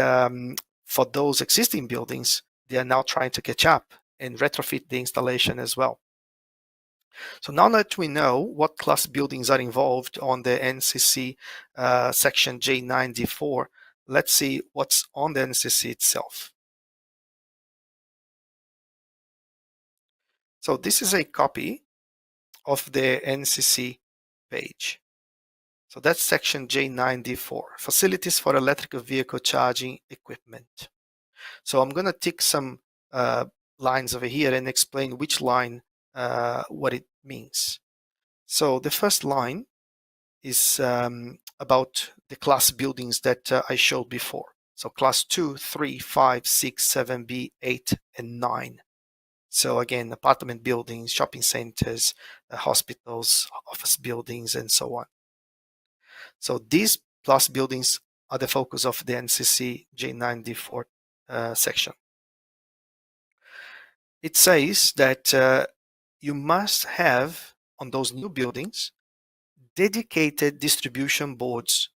for those existing buildings, they are now trying to catch up and retrofit the installation as well. So now that we know what class buildings are involved on the NCC section J9D4, let's see what's on the NCC itself. So this is a copy of the NCC page. So that's section J9D4, facilities for electrical vehicle charging equipment. So I'm going to tick some lines over here and explain which line, what it means. So the first line is about the class buildings that I showed before. So class 2, 3, 5, 6, 7B, 8, and 9. So again, apartment buildings, shopping centers, hospitals, office buildings, and so on. So these class buildings are the focus of the NCC J9D4 section. It says that you must have, on those new buildings, dedicated distribution boards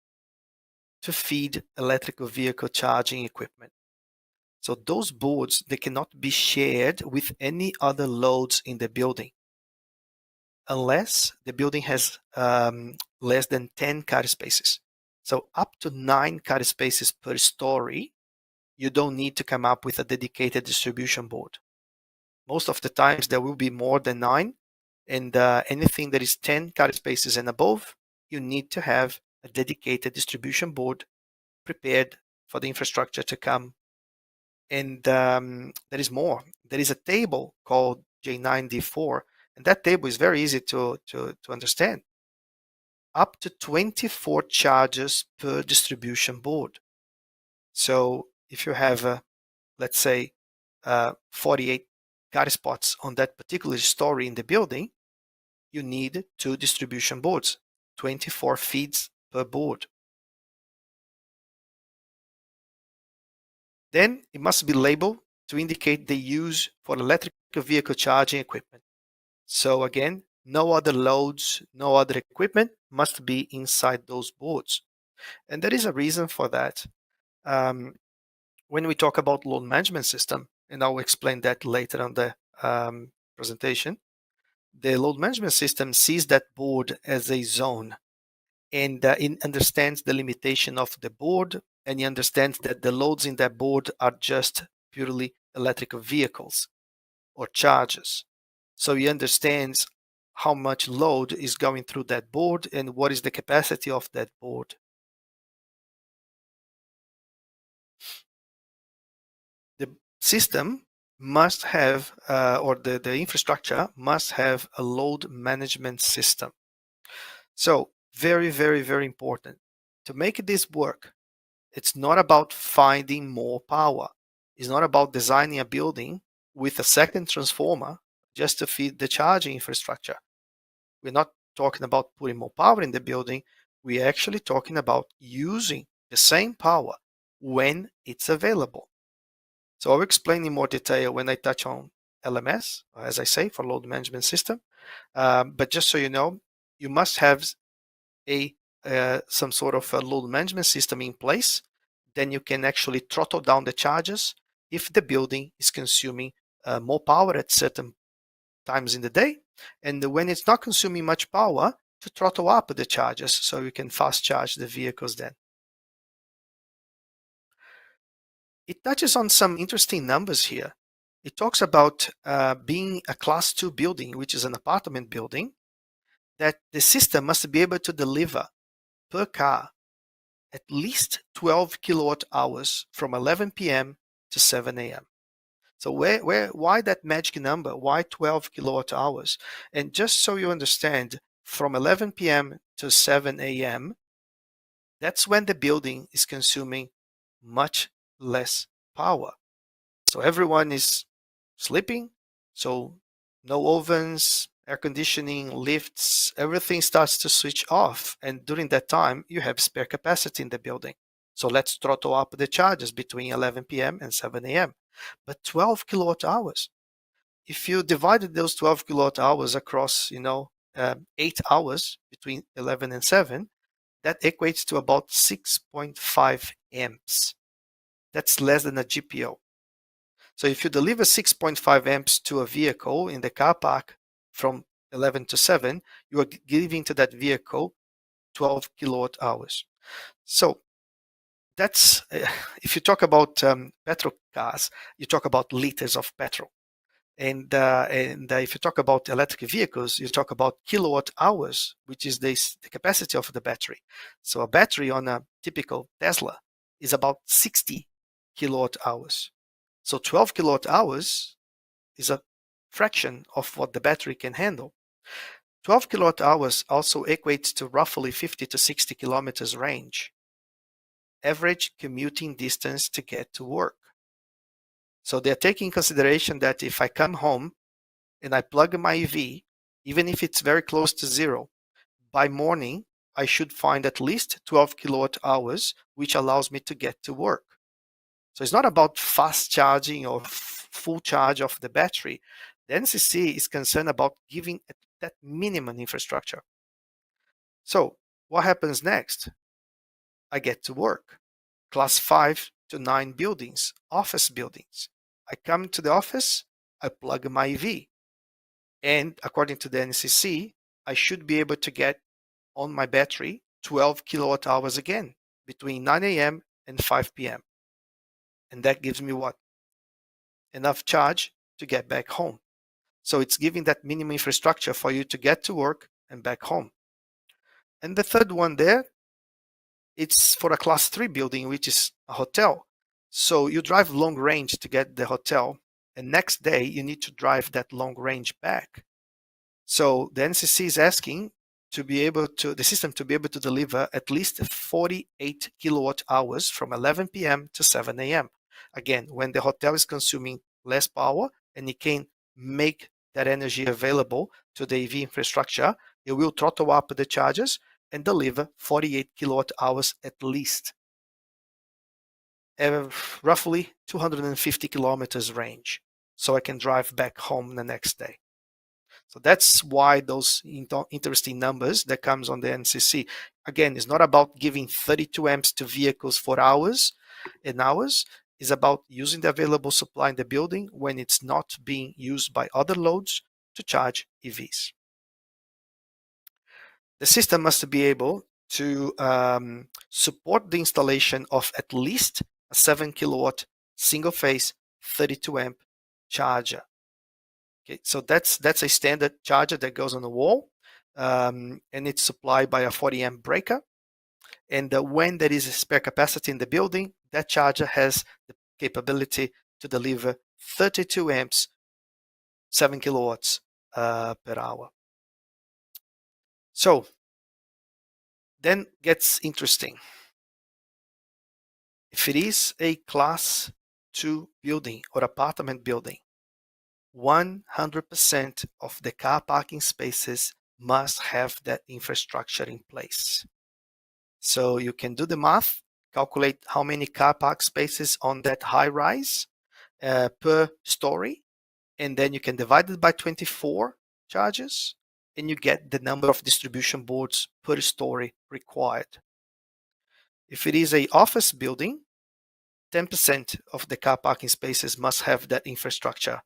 to feed electrical vehicle charging equipment. So those boards, they cannot be shared with any other loads in the building, unless the building has less than 10 car spaces. So up to 9 car spaces per story, you don't need to come up with a dedicated distribution board. Most of the times there will be more than 9, and anything that is 10 car spaces and above, you need to have a dedicated distribution board prepared for the infrastructure to come. And there is more. There is a table called J9D4, and that table is very easy to understand. Up to 24 chargers per distribution board. So if you have, let's say, 48 car spots on that particular story in the building, you need 2 distribution boards, 24 feeds per board. Then it must be labeled to indicate the use for electric vehicle charging equipment. So again, no other loads, no other equipment must be inside those boards. And there is a reason for that. When we talk about load management system, and I'll explain that later on the presentation, the load management system sees that board as a zone, and it understands the limitation of the board, and it understands that the loads in that board are just purely electrical vehicles or chargers. So he understands how much load is going through that board and what is the capacity of that board. system must have, or the infrastructure must have a load management system. So very, very, very important. To make this work, it's not about finding more power. It's not about designing a building with a second transformer just to feed the charging infrastructure. We're not talking about putting more power in the building. We're actually talking about using the same power when it's available. So I'll explain in more detail when I touch on LMS, as I say, for load management system. But just so you know, you must have some sort of a load management system in place. Then you can actually throttle down the charges if the building is consuming more power at certain times in the day. And when it's not consuming much power, to throttle up the charges so you can fast charge the vehicles then. It touches on some interesting numbers here. It talks about being a class 2 building, which is an apartment building, that the system must be able to deliver per car at least 12 kilowatt hours from 11 p.m. to 7 a.m. So why that magic number? Why 12 kilowatt hours? And just so you understand, from 11 p.m. to 7 a.m., that's when the building is consuming much less power. So everyone is sleeping, so no ovens, air conditioning, lifts, everything starts to switch off. And during that time, you have spare capacity in the building. So let's throttle up the charges between 11 p.m. and 7 a.m. But 12 kilowatt hours. If you divided those 12 kilowatt hours across, 8 hours between 11 and 7, that equates to about 6.5 amps. That's less than a GPO. So if you deliver 6.5 amps to a vehicle in the car park from 11 to 7, you are giving to that vehicle 12 kilowatt hours. So that's, if you talk about petrol cars, you talk about liters of petrol. And if you talk about electric vehicles, you talk about kilowatt hours, which is the capacity of the battery. So a battery on a typical Tesla is about 60 kilowatt hours. So 12 kilowatt hours is a fraction of what the battery can handle. 12 kilowatt hours also equates to roughly 50 to 60 kilometers range, average commuting distance to get to work. So they're taking consideration that if I come home and I plug my EV, even if it's very close to zero, by morning, I should find at least 12 kilowatt hours, which allows me to get to work. So it's not about fast charging or full charge of the battery. The NCC is concerned about giving that minimum infrastructure. So what happens next? I get to work. Class 5 to 9 buildings, office buildings. I come to the office, I plug my EV. And according to the NCC, I should be able to get on my battery 12 kilowatt hours again between 9 a.m. and 5 p.m. And that gives me what? Enough charge to get back home. So it's giving that minimum infrastructure for you to get to work and back home. And the third one there, it's for a class 3 building, which is a hotel. So you drive long range to get the hotel, and next day you need to drive that long range back. So the NCC is asking the system to be able to deliver at least 48 kilowatt hours from 11 p.m. to 7 a.m. Again, when the hotel is consuming less power and it can make that energy available to the EV infrastructure, it will throttle up the charges and deliver 48 kilowatt hours at least, roughly 250 kilometers range. So I can drive back home the next day. So that's why those interesting numbers that comes on the NCC. Again, it's not about giving 32 amps to vehicles for hours and hours. It's about using the available supply in the building when it's not being used by other loads to charge EVs. The system must be able to support the installation of at least a 7 kilowatt single phase 32 amp charger. Okay, so that's a standard charger that goes on the wall, and it's supplied by a 40 amp breaker. And when there is a spare capacity in the building, that charger has the capability to deliver 32 amps, 7 kilowatts per hour. So then gets interesting. If it is a class 2 building or apartment building, 100% of the car parking spaces must have that infrastructure in place. So you can do the math, calculate how many car park spaces on that high rise per story, and then you can divide it by 24 charges, and you get the number of distribution boards per story required. If it is an office building, 10% of the car parking spaces must have that infrastructure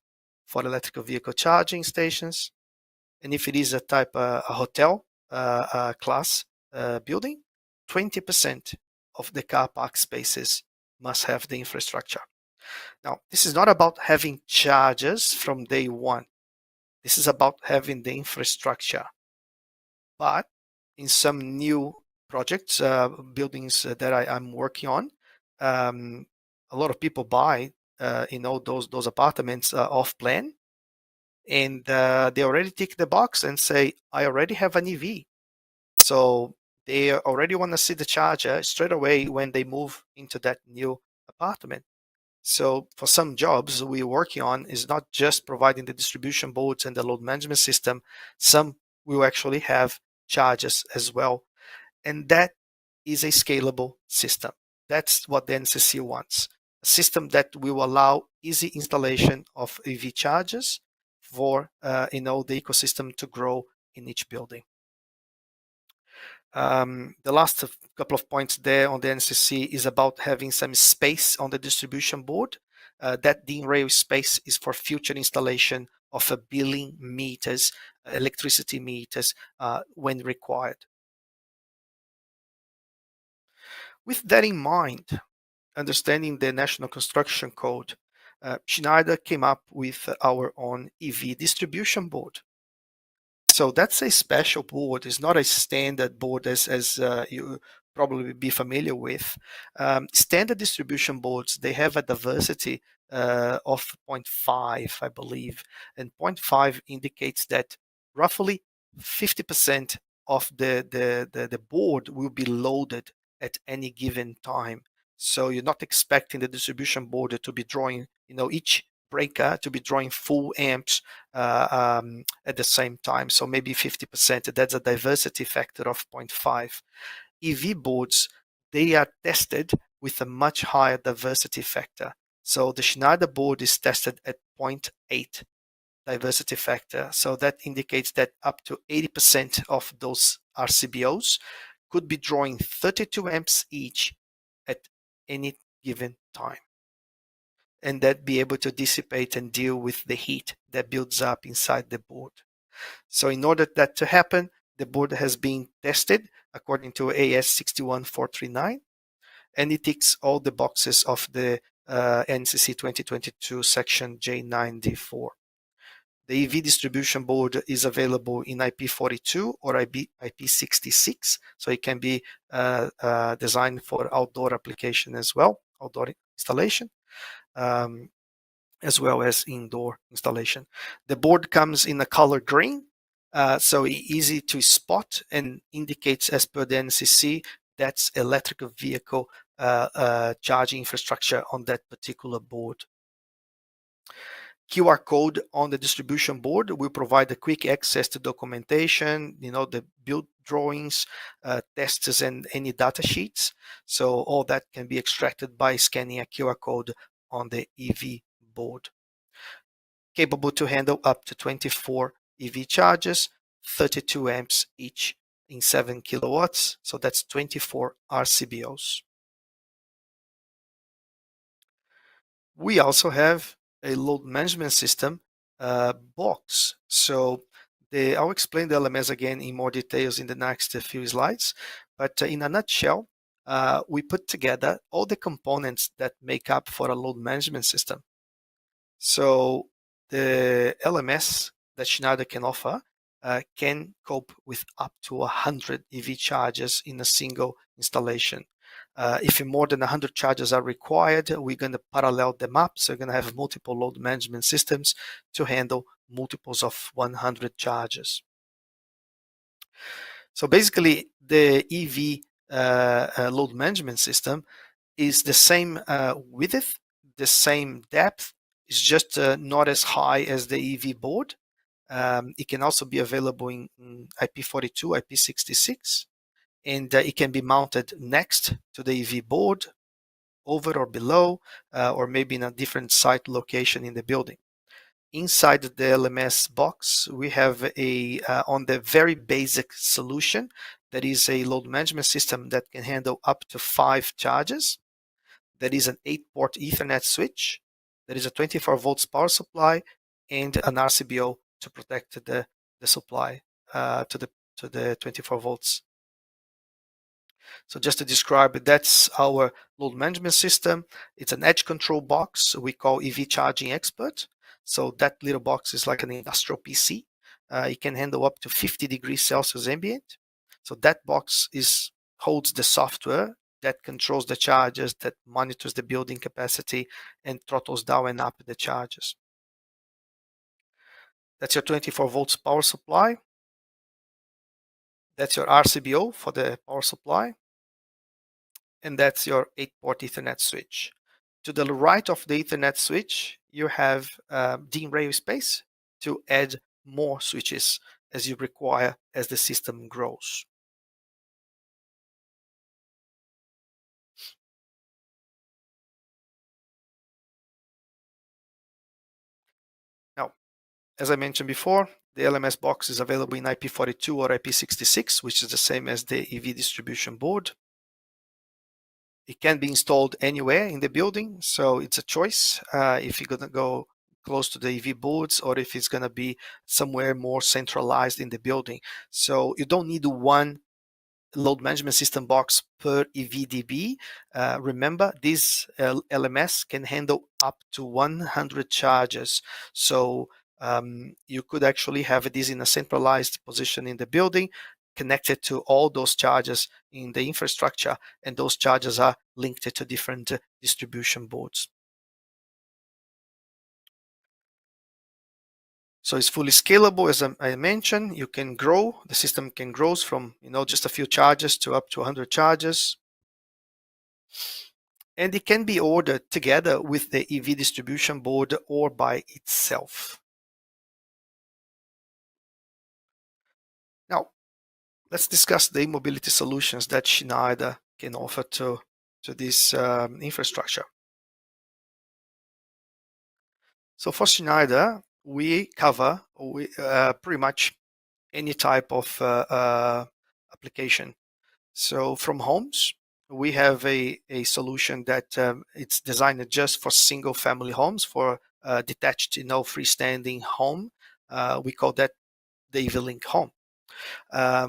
for electrical vehicle charging stations. And if it is a hotel class building, 20% of the car park spaces must have the infrastructure. Now, this is not about having chargers from day one. This is about having the infrastructure. But in some new projects, buildings that I'm working on, a lot of people buy, those apartments off plan, and they already tick the box and say, I already have an EV. So they already want to see the charger straight away when they move into that new apartment. So for some jobs we're working on is not just providing the distribution boards and the load management system. Some will actually have chargers as well. And that is a scalable system. That's what the NCC wants. A system that will allow easy installation of EV chargers for the ecosystem to grow in each building. The last couple of points there on the NCC is about having some space on the distribution board. That DIN rail space is for future installation of billing meters, electricity meters when required. With that in mind, understanding the National Construction Code, Schneider came up with our own EV distribution board. So that's a special board. It's not a standard board as you probably be familiar with. Standard distribution boards, they have a diversity of 0.5, I believe. And 0.5 indicates that roughly 50% of the board will be loaded at any given time. So you're not expecting the distribution board to be drawing, each breaker to be drawing full amps at the same time. So maybe 50%, that's a diversity factor of 0.5. EV boards, they are tested with a much higher diversity factor. So the Schneider board is tested at 0.8 diversity factor. So that indicates that up to 80% of those RCBOs could be drawing 32 amps each at any given time, and that be able to dissipate and deal with the heat that builds up inside the board. So in order that to happen, the board has been tested according to AS 61439, and it ticks all the boxes of the NCC 2022 section J9D4. The EV distribution board is available in IP42 or IP66, so it can be designed for outdoor application as well, outdoor installation. As well as indoor installation. The board comes in a color green, so easy to spot and indicates, as per the NCC, that's electrical vehicle charging infrastructure on that particular board. QR code on the distribution board will provide a quick access to documentation, the build drawings, tests, and any data sheets. So all that can be extracted by scanning a QR code on the EV board. Capable to handle up to 24 EV chargers, 32 amps each in 7 kilowatts. So that's 24 RCBOs. We also have a load management system box. So I'll explain the LMS again in more details in the next few slides. But in a nutshell, we put together all the components that make up for a load management system. So the LMS that Schneider can offer can cope with up to 100 EV chargers in a single installation. If more than 100 chargers are required, we're going to parallel them up. So you're going to have multiple load management systems to handle multiples of 100 chargers. So basically, the EV load management system is the same width, the same depth. It's just not as high as the EV board. It can also be available in IP42, IP66, and it can be mounted next to the EV board, over or below, or maybe in a different site location in the building. Inside the LMS box, we have on the very basic solution, that is a load management system that can handle up to 5 charges. That is an 8-port Ethernet switch. There is a 24 volts power supply and an RCBO to protect the supply to the 24 volts. So just to describe it, that's our load management system. It's an edge control box we call EV Charging Expert. So that little box is like an industrial PC. It can handle up to 50 degrees Celsius ambient. So that box holds the software that controls the charges, that monitors the building capacity, and throttles down and up the charges. That's your 24 volts power supply. That's your RCBO for the power supply. And that's your 8-port Ethernet switch. To the right of the Ethernet switch, you have DIN rail space to add more switches as you require as the system grows. Now, as I mentioned before, the LMS box is available in IP42 or IP66, which is the same as the EV distribution board. It can be installed anywhere in the building, so it's a choice if you're going to go close to the EV boards or if it's going to be somewhere more centralized in the building. So you don't need one load management system box per EVDB. Remember, this LMS can handle up to 100 charges. So you could actually have this in a centralized position in the building, connected to all those chargers in the infrastructure, and those chargers are linked to different distribution boards. So it's fully scalable, as I mentioned. You can grow, the system can grow from just a few charges to up to 100 charges. And it can be ordered together with the EV distribution board or by itself. Now, let's discuss the e-mobility solutions that Schneider can offer to this infrastructure. So for Schneider, we cover pretty much any type of application. So from homes, we have a solution that it's designed just for single family homes, for detached, freestanding home. We call that the EV Link Home.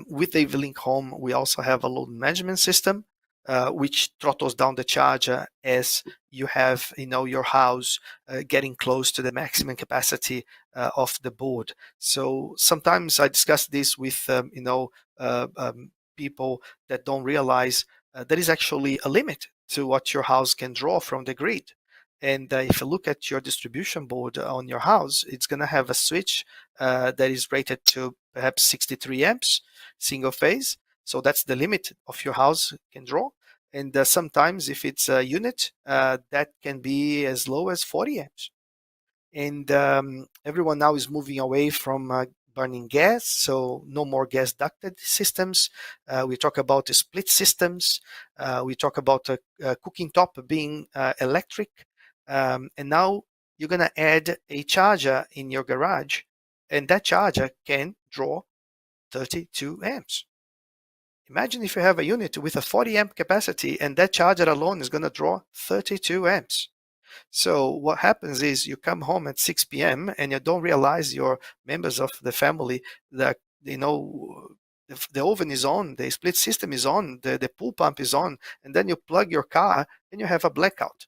With the EV Link Home, we also have a load management system, which throttles down the charger as you have, your house getting close to the maximum capacity of the board. So sometimes I discuss this with, people that don't realize there is actually a limit to what your house can draw from the grid. And if you look at your distribution board on your house, it's going to have a switch that is rated to perhaps 63 amps, single phase. So that's the limit of your house can draw. And sometimes if it's a unit, that can be as low as 40 amps. And everyone now is moving away from burning gas, so no more gas ducted systems. We talk about split systems. We talk about a cooking top being electric. And now you're going to add a charger in your garage, and that charger can draw 32 amps. Imagine if you have a unit with a 40 amp capacity and that charger alone is going to draw 32 amps. So what happens is you come home at 6 p.m. and you don't realize your members of the family that, the oven is on, the split system is on, the pool pump is on, and then you plug your car and you have a blackout.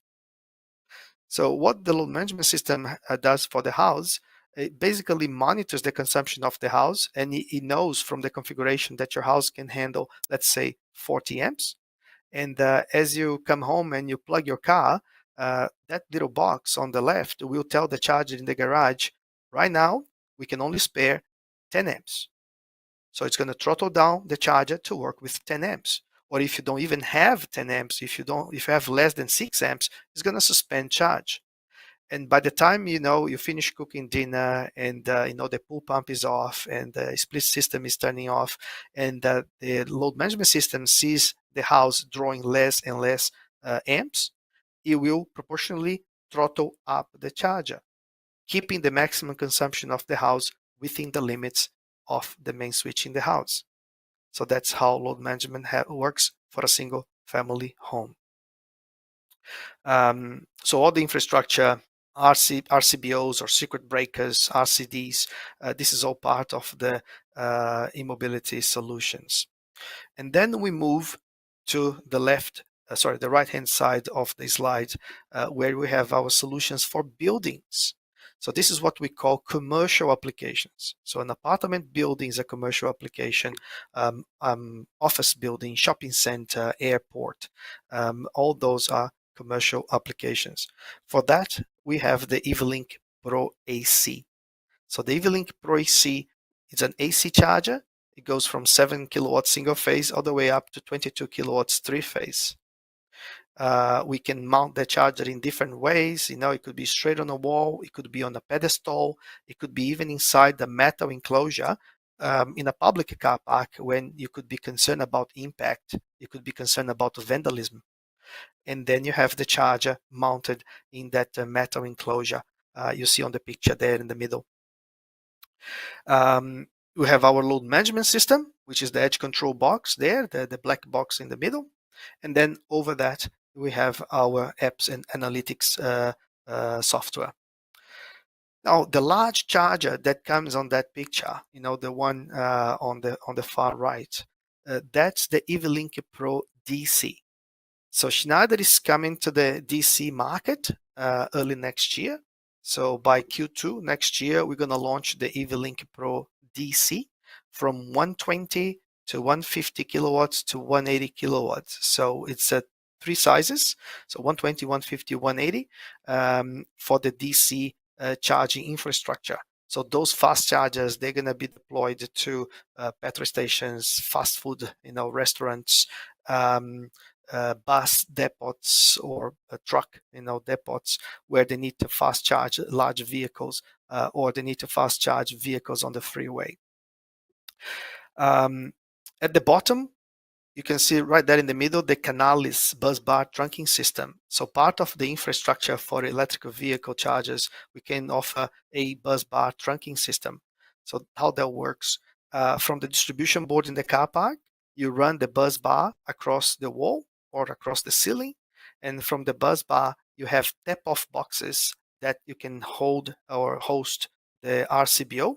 So what the load management system does for the house, it basically monitors the consumption of the house, and it knows from the configuration that your house can handle, let's say, 40 amps. And as you come home and you plug your car, that little box on the left will tell the charger in the garage, right now, we can only spare 10 amps. So it's going to throttle down the charger to work with 10 amps. Or if you don't even have 10 amps, if you have less than 6 amps, it's going to suspend charge. And by the time you finish cooking dinner and the pool pump is off and the split system is turning off and the load management system sees the house drawing less and less amps, it will proportionally throttle up the charger, keeping the maximum consumption of the house within the limits of the main switch in the house. So that's how load management works for a single family home. So all the infrastructure, RCBOs or circuit breakers, RCDs, this is all part of the e-mobility solutions. And then we move to the the right-hand side of the slide, where we have our solutions for buildings. So this is what we call commercial applications. So an apartment building is a commercial application, office building, shopping center, airport, all those are commercial applications. For that, we have the EV-Link Pro AC. So the EV-Link Pro AC is an AC charger. It goes from 7 kilowatts single phase all the way up to 22 kilowatts three phase. We can mount the charger in different ways. It could be straight on a wall, it could be on a pedestal, it could be even inside the metal enclosure in a public car park when you could be concerned about impact, you could be concerned about vandalism. And then you have the charger mounted in that metal enclosure you see on the picture there in the middle. We have our load management system, which is the edge control box there, the black box in the middle. And then over that, we have our apps and analytics software. Now, the large charger that comes on that picture, the one on the far right, that's the EV-Link Pro DC. So Schneider is coming to the DC market early next year. So by Q2 next year, we're going to launch the EV-Link Pro DC from 120 to 150 kilowatts to 180 kilowatts. So it's three sizes, so 120, 150, 180 for the DC charging infrastructure. So those fast chargers, they're going to be deployed to petrol stations, fast food, restaurants, bus depots or truck depots where they need to fast charge large vehicles or they need to fast charge vehicles on the freeway. At the bottom, you can see right there in the middle the Canalis bus bar trunking system. So part of the infrastructure for electric vehicle chargers, we can offer a bus bar trunking system. So how that works, from the distribution board in the car park, you run the bus bar across the wall or across the ceiling. And from the bus bar, you have tap-off boxes that you can hold or host the RCBO.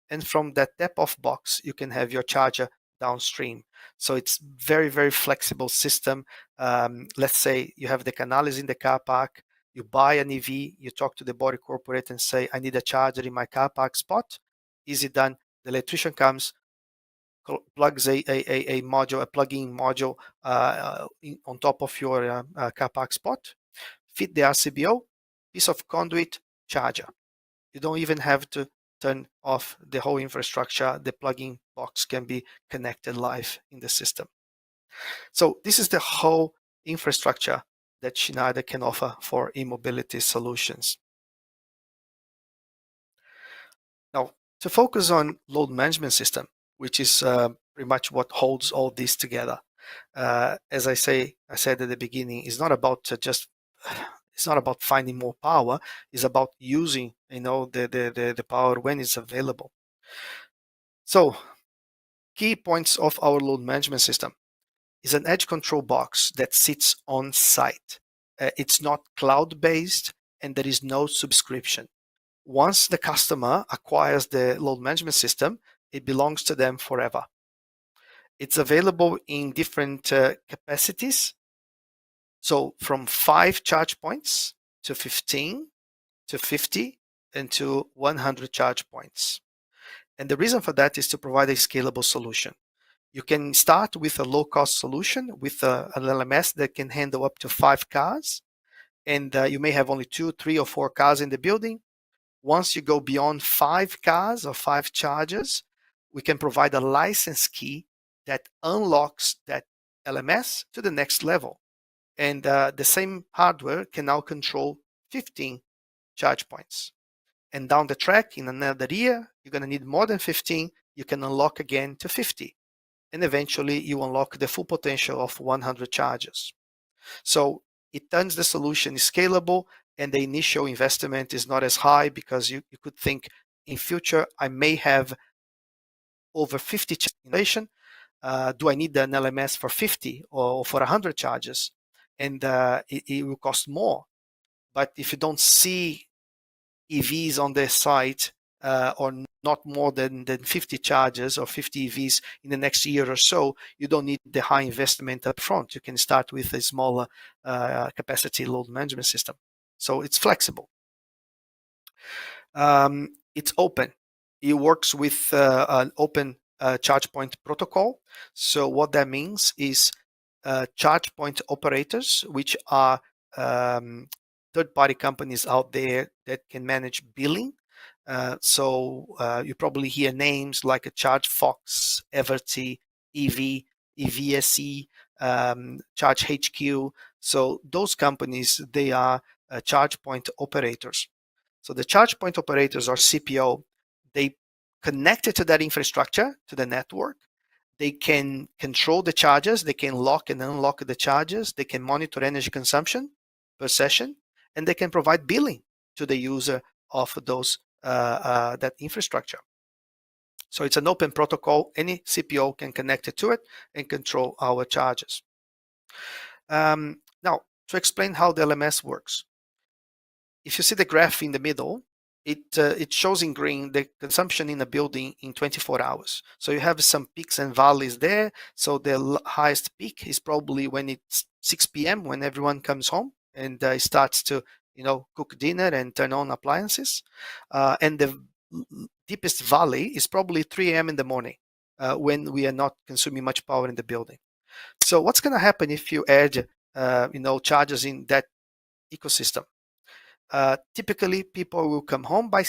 And from that tap-off box, you can have your charger downstream. So it's very, very flexible system. Let's say you have the Canalis in the car park, you buy an EV, you talk to the body corporate and say, I need a charger in my car park spot. Easy done. The electrician comes, plugs a module, a plug-in module on top of your car park spot, fit the RCBO, piece of conduit, charger. You don't even have to turn off the whole infrastructure. The plug-in box can be connected live in the system. So this is the whole infrastructure that Schneider can offer for e-mobility solutions. Now, to focus on load management system, which is pretty much what holds all this together. As I said at the beginning, it's not about it's not about finding more power. It's about using, the power when it's available. So, key points of our load management system is an edge control box that sits on site. It's not cloud-based, and there is no subscription. Once the customer acquires the load management system, it belongs to them forever. It's available in different capacities. So from 5 charge points to 15 to 50 and to 100 charge points. And the reason for that is to provide a scalable solution. You can start with a low-cost solution with an LMS that can handle up to 5 cars, and you may have only 2, 3, or 4 cars in the building. Once you go beyond 5 cars or 5 chargers, we can provide a license key that unlocks that LMS to the next level. And the same hardware can now control 15 charge points. And down the track, in another year, you're going to need more than 15. You can unlock again to 50. And eventually, you unlock the full potential of 100 chargers. So it turns the solution scalable, and the initial investment is not as high, because you could think in future, I may have over 50 installation. Do I need an LMS for 50 or for 100 charges? And it will cost more. But if you don't see EVs on the site, or not more than 50 chargers or 50 EVs in the next year or so, you don't need the high investment up front. You can start with a smaller capacity load management system. So it's flexible. It's open. It works with an open charge point protocol. So what that means is charge point operators, which are third-party companies out there that can manage billing. You probably hear names like a ChargeFox, Everty, EV, EVSE, Charge HQ. So those companies, they are charge point operators. So the charge point operators, or CPO, they connect it to that infrastructure, to the network. They can control the charges. They can lock and unlock the charges. They can monitor energy consumption per session, and they can provide billing to the user of those that infrastructure. So it's an open protocol. Any CPO can connect it to it and control our charges. Now, to explain how the LMS works. If you see the graph in the middle, it shows in green the consumption in a building in 24 hours. So you have some peaks and valleys there. So the highest peak is probably when it's 6 p.m. when everyone comes home and starts to cook dinner and turn on appliances. And the deepest valley is probably 3 a.m. in the morning when we are not consuming much power in the building. So what's going to happen if you add chargers in that ecosystem? Typically, people will come home by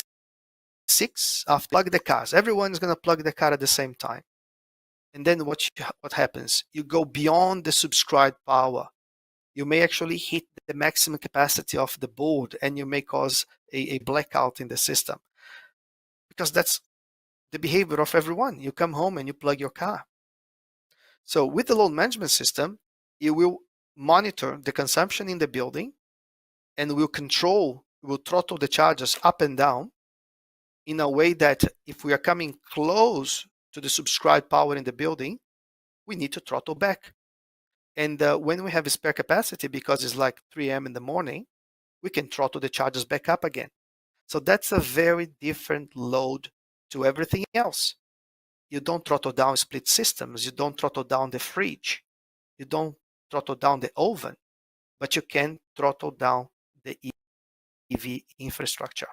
6 after plug the cars. Everyone's going to plug the car at the same time. And then what happens? You go beyond the subscribed power. You may actually hit the maximum capacity of the board, and you may cause a blackout in the system. Because that's the behavior of everyone. You come home and you plug your car. So with the load management system, it will monitor the consumption in the building, and will throttle the charges up and down in a way that if we are coming close to the subscribed power in the building, we need to throttle back. And when we have a spare capacity, because it's like 3 a.m. in the morning, we can throttle the charges back up again. So that's a very different load to everything else. You don't throttle down split systems. You don't throttle down the fridge. You don't throttle down the oven, but you can throttle down the EV infrastructure.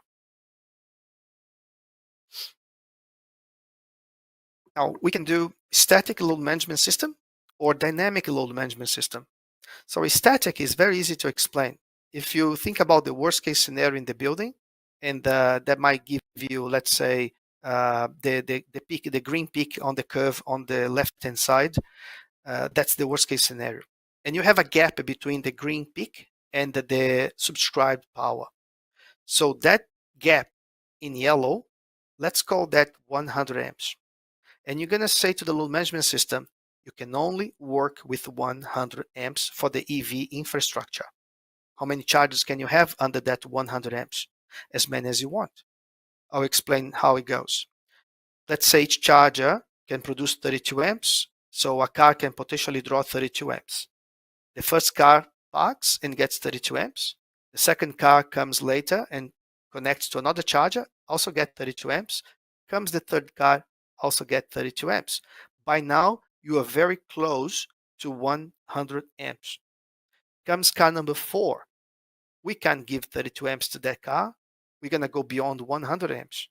Now, we can do static load management system or dynamic load management system. So a static is very easy to explain. If you think about the worst case scenario in the building, and that might give you, let's say, the green peak on the curve on the left-hand side, that's the worst case scenario. And you have a gap between the green peak and the subscribed power. So that gap in yellow, let's call that 100 amps. And you're going to say to the load management system, you can only work with 100 amps for the EV infrastructure. How many charges can you have under that 100 amps? As many as you want. I'll explain how it goes. Let's say each charger can produce 32 amps, so a car can potentially draw 32 amps. The first car parks and gets 32 amps. The second car comes later and connects to another charger, also get 32 amps. Comes the third car, also get 32 amps. By now, you are very close to 100 amps. Comes car number 4. We can't give 32 amps to that car. We're going to go beyond 100 amps.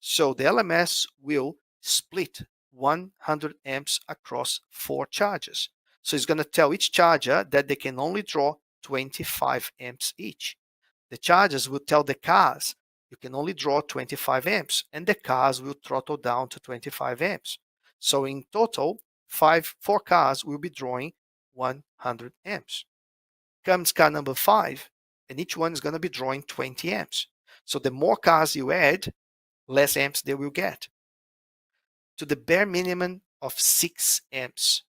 So the LMS will split 100 amps across 4 chargers. So it's going to tell each charger that they can only draw 25 amps each. The chargers will tell the cars you can only draw 25 amps, and the cars will throttle down to 25 amps. So in total, 4 cars will be drawing 100 amps. Comes car number 5, and each one is going to be drawing 20 amps. So the more cars you add, less amps they will get. To the bare minimum of 6 amps.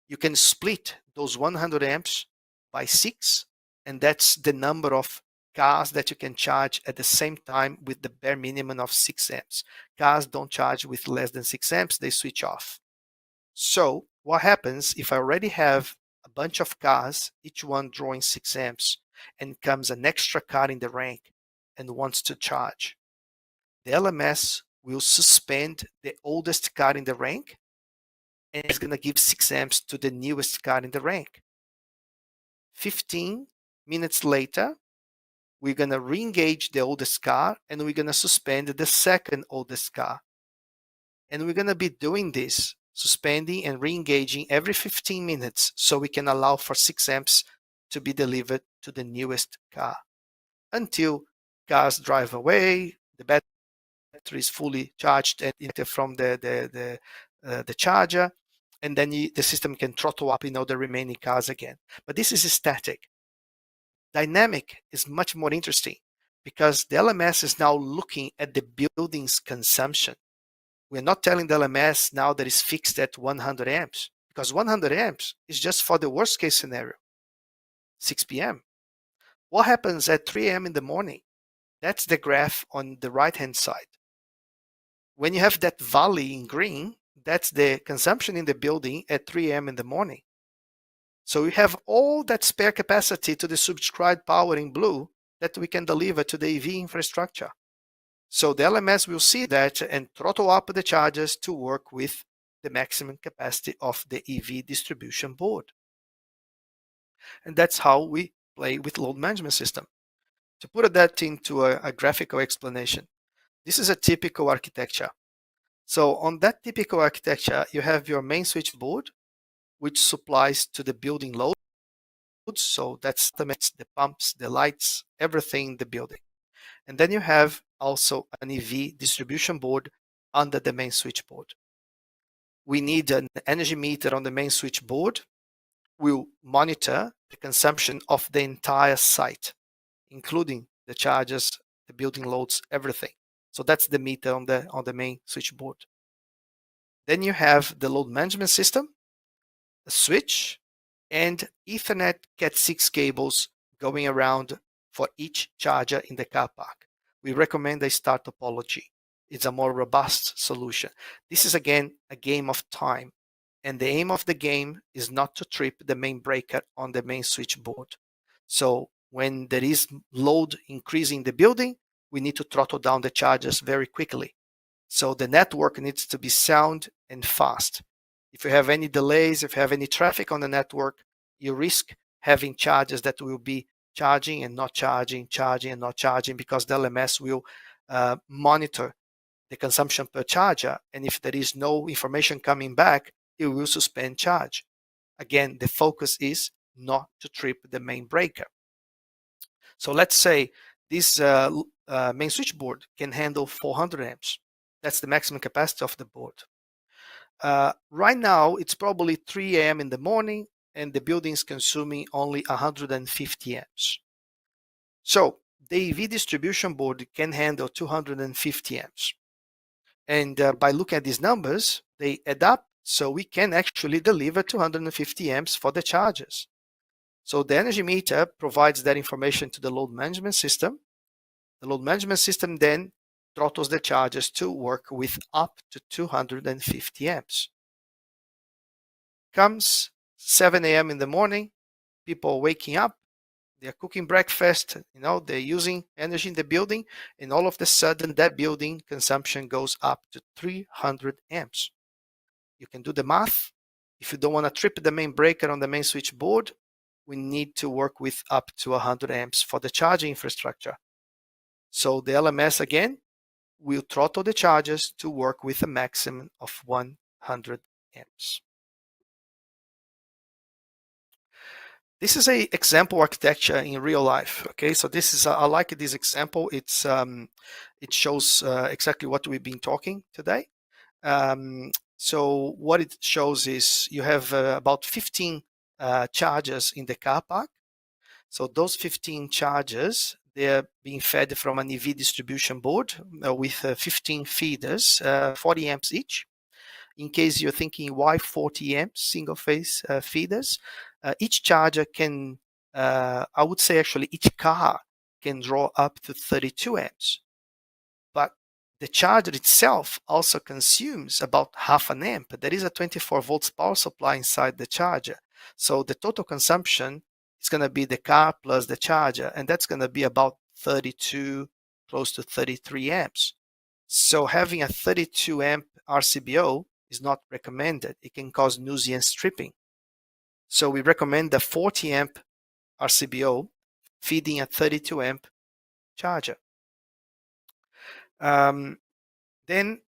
You can split those 100 amps by 6, and that's the number of cars that you can charge at the same time with the bare minimum of 6 amps. Cars don't charge with less than 6 amps, they switch off. So what happens if I already have a bunch of cars, each one drawing 6 amps, and comes an extra car in the rank and wants to charge? The LMS will suspend the oldest car in the rank, and it's going to give 6 amps to the newest car in the rank. 15 minutes later, we're going to re-engage the oldest car, and we're going to suspend the second oldest car. And we're going to be doing this, suspending and re-engaging every 15 minutes, so we can allow for 6 amps to be delivered to the newest car until cars drive away, the battery is fully charged and from the charger, and then the system can throttle up, the remaining cars again. But this is static. Dynamic is much more interesting because the LMS is now looking at the building's consumption. We're not telling the LMS now that it's fixed at 100 amps, because 100 amps is just for the worst case scenario, 6 p.m. What happens at 3 a.m. in the morning? That's the graph on the right-hand side. When you have that valley in green, that's the consumption in the building at 3 a.m. in the morning. So we have all that spare capacity to the subscribed power in blue that we can deliver to the EV infrastructure. So the LMS will see that and throttle up the chargers to work with the maximum capacity of the EV distribution board. And that's how we play with load management system. To put that into a graphical explanation, this is a typical architecture. So on that typical architecture, you have your main switchboard, which supplies to the building loads. So that's the pumps, the lights, everything in the building. And then you have also an EV distribution board under the main switchboard. We need an energy meter on the main switchboard. We'll monitor the consumption of the entire site, including the chargers, the building loads, everything. So that's the meter on the main switchboard. Then you have the load management system, a switch, and Ethernet Cat6 cables going around for each charger in the car park. We recommend a star topology. It's a more robust solution. This is again a game of time, and the aim of the game is not to trip the main breaker on the main switchboard. So when there is load increasing the building, we need to throttle down the chargers very quickly. So the network needs to be sound and fast. If you have any delays, if you have any traffic on the network, you risk having chargers that will be charging and not charging, charging and not charging, because the LMS will monitor the consumption per charger. And if there is no information coming back, it will suspend charge. Again, the focus is not to trip the main breaker. So let's say this main switchboard can handle 400 amps. That's the maximum capacity of the board. Right now, it's probably 3 a.m. in the morning, and the building is consuming only 150 amps. So the EV distribution board can handle 250 amps. And by looking at these numbers, they add up, so we can actually deliver 250 amps for the chargers. So the energy meter provides that information to the load management system. The load management system then throttles the chargers to work with up to 250 amps. Comes 7 a.m. in the morning, people are waking up, they're cooking breakfast, they're using energy in the building, and all of a sudden that building consumption goes up to 300 amps. You can do the math. If you don't want to trip the main breaker on the main switchboard, we need to work with up to 100 amps for the charging infrastructure. So the LMS again will throttle the chargers to work with a maximum of 100 400 amps. This is a example architecture in real life. Okay, so this is I like this example. It shows exactly what we've been talking today. So what it shows is you have about 15 chargers in the car park. So those 15 chargers, they're being fed from an EV distribution board with 15 feeders, 40 amps each. In case you're thinking why 40 amps single phase feeders, each charger can, I would say actually each car can draw up to 32 amps. But the charger itself also consumes about half an amp. There is a 24 volts power supply inside the charger. So the total consumption is going to be the car plus the charger, and that's going to be about 32, close to 33 amps. So having a 32 amp RCBO is not recommended. It can cause nuisance tripping. So we recommend the 40 amp RCBO feeding a 32 amp charger. Then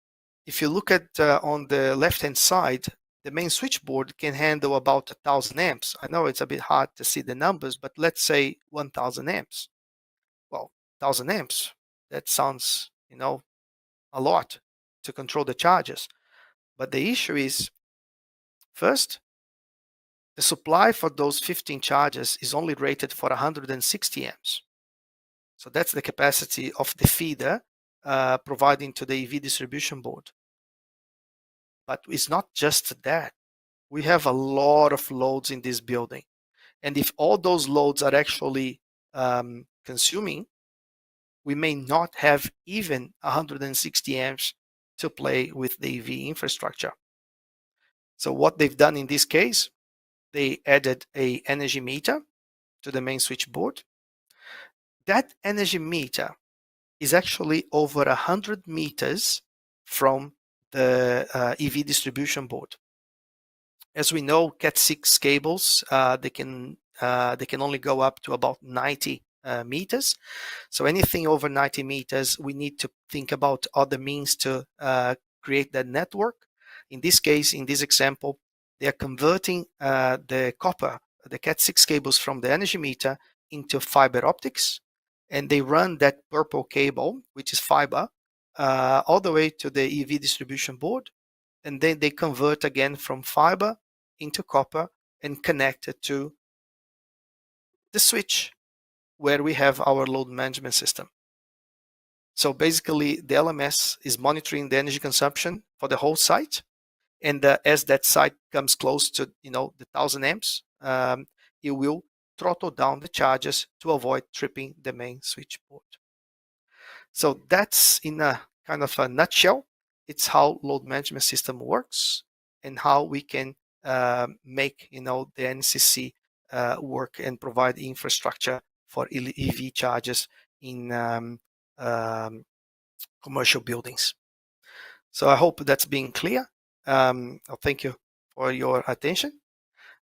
if you look at on the left hand side, the main switchboard can handle about 1000 amps. I know it's a bit hard to see the numbers, but let's say 1000 amps. Well, 1000 amps, that sounds, a lot to control the charges. But the issue is, first, the supply for those 15 chargers is only rated for 160 amps. So that's the capacity of the feeder providing to the EV distribution board. But it's not just that. We have a lot of loads in this building. And if all those loads are actually consuming, we may not have even 160 amps to play with the EV infrastructure. So what they've done in this case, they added a energy meter to the main switchboard. That energy meter is actually over 100 meters from the EV distribution board. As we know, Cat6 cables, they can only go up to about 90 meters. So anything over 90 meters, we need to think about other means to create that network. In this case, in this example, they are converting the copper, the Cat6 cables from the energy meter into fiber optics, and they run that purple cable, which is fiber, all the way to the EV distribution board, and then they convert again from fiber into copper and connect it to the switch where we have our load management system. So basically, the LMS is monitoring the energy consumption for the whole site, and as that site comes close to the 1000 amps, it will throttle down the charges to avoid tripping the main switchboard. So that's in a kind of a nutshell. It's how load management system works and how we can make the NCC work and provide infrastructure for EV chargers in commercial buildings. So I hope that's being clear. I'll thank you for your attention,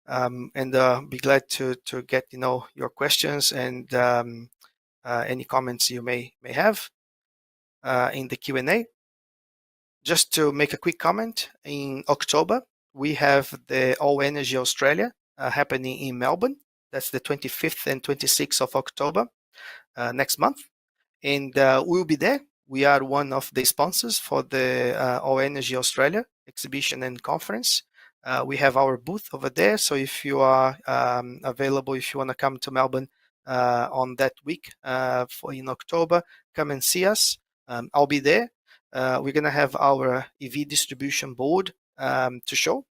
and be glad to get your questions and any comments you may have in the Q&A. Just to make a quick comment, in October we have the All Energy Australia happening in Melbourne. That's the 25th and 26th of October next month, and we'll be there. We are one of the sponsors for the All Energy Australia exhibition and conference. We have our booth over there, so if you are available, if you want to come to Melbourne on that week in October, come and see us. I'll be there. We're going to have our EV distribution board to show.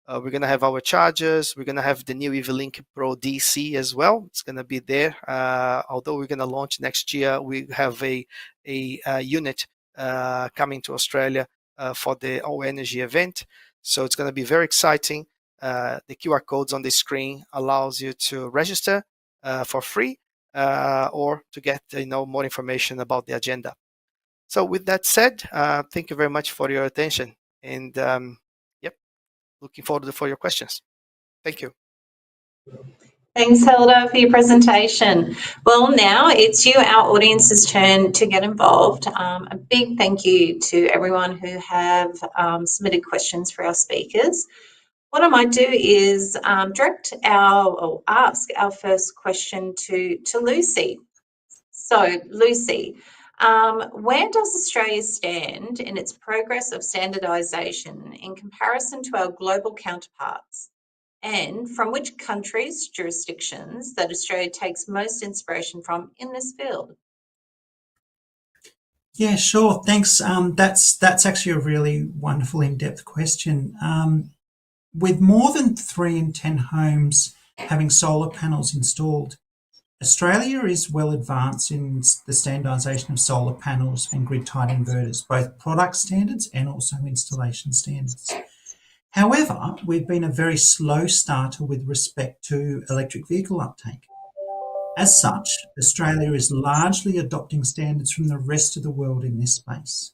We're going to have our chargers. We're going to have the new EV-Link Pro DC as well. It's going to be there. Although we're going to launch next year, we have a unit coming to Australia for the All Energy event. So it's going to be very exciting. The QR codes on the screen allows you to register for free or to get more information about the agenda. So with that said, thank you very much for your attention, and looking forward for your questions. Thank you. Thanks, Helder, for your presentation. Well, now it's you, our audience's turn to get involved. A big thank you to everyone who have submitted questions for our speakers. What I might do is ask our first question to Lucy. So, Lucy, where does Australia stand in its progress of standardisation in comparison to our global counterparts? And from which countries, jurisdictions that Australia takes most inspiration from in this field? Yeah, sure. Thanks. That's actually a really wonderful in-depth question. With more than 3 in 10 homes having solar panels installed, Australia is well advanced in the standardisation of solar panels and grid-tied inverters, both product standards and also installation standards. However, we've been a very slow starter with respect to electric vehicle uptake. As such, Australia is largely adopting standards from the rest of the world in this space.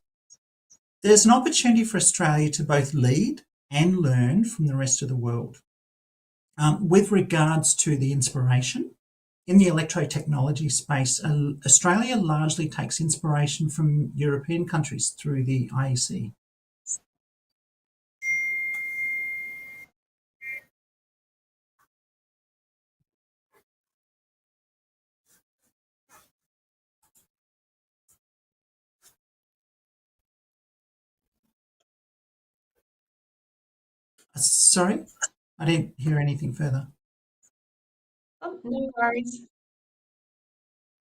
There's an opportunity for Australia to both lead and learn from the rest of the world. With regards to the inspiration, in the electro-technology space, Australia largely takes inspiration from European countries through the IEC. Sorry, I didn't hear anything further. Oh, no worries.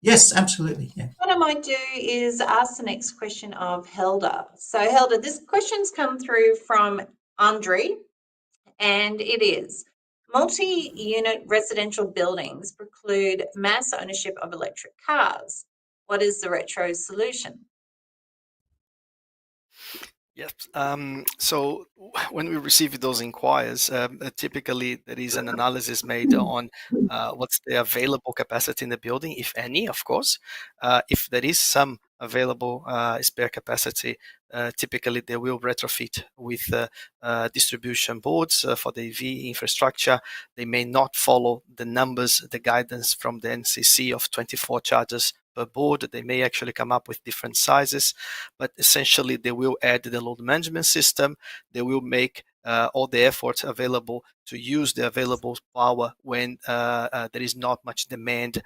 Yes, absolutely. Yeah. What I might do is ask the next question of Helder. So, Helder, this question's come through from Andre, and it is: multi-unit residential buildings preclude mass ownership of electric cars. What is the retro solution? Yes. So when we receive those inquiries, typically there is an analysis made on what's the available capacity in the building, if any, of course. If there is some available spare capacity, typically they will retrofit with distribution boards for the EV infrastructure. They may not follow the numbers, the guidance from the NCC of 24 chargers per board. They may actually come up with different sizes, but essentially they will add the load management system. They will make all the efforts available to use the available power when there is not much demand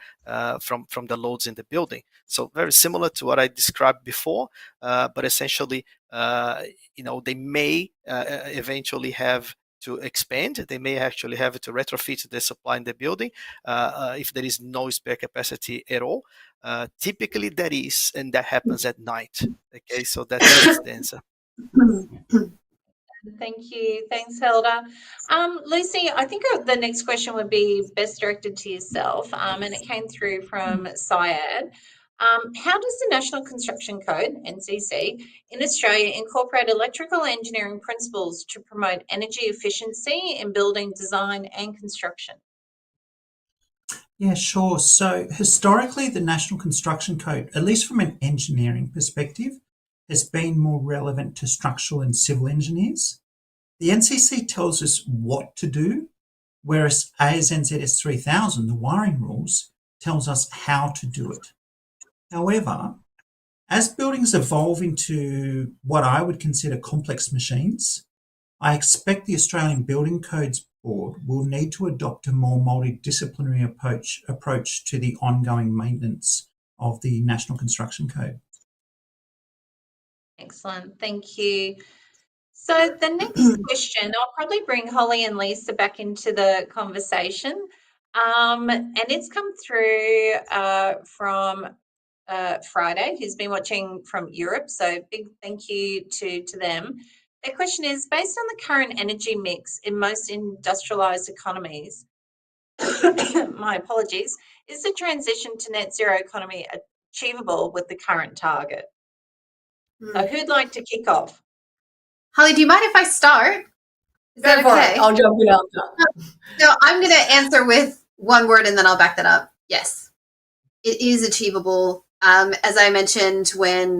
from the loads in the building. So very similar to what I described before, but essentially, they may eventually have to expand. They may actually have to retrofit the supply in the building if there is no spare capacity at all. Typically that is, and that happens at night. Okay, so that's the answer. Thank you. Thanks, Helder. Lucy, I think the next question would be best directed to yourself, and it came through from Syed. How does the National Construction Code, NCC, in Australia incorporate electrical engineering principles to promote energy efficiency in building design and construction? Yeah, sure. So historically, the National Construction Code, at least from an engineering perspective, has been more relevant to structural and civil engineers. The NCC tells us what to do, whereas ASNZS 3000, the wiring rules, tells us how to do it. However, as buildings evolve into what I would consider complex machines, I expect the Australian Building Codes Board will need to adopt a more multidisciplinary approach to the ongoing maintenance of the National Construction Code. Excellent. Thank you. So the next question, I'll probably bring Holly and Lisa back into the conversation. And it's come through from Friday, who's been watching from Europe. So big thank you to them. Their question is, based on the current energy mix in most industrialized economies, my apologies, is the transition to net zero economy achievable with the current target? So who'd like to kick off? Holly, do you mind if I start? Is Go that for okay? it. I'll jump in after. So I'm going to answer with one word and then I'll back that up. Yes, it is achievable. As I mentioned, when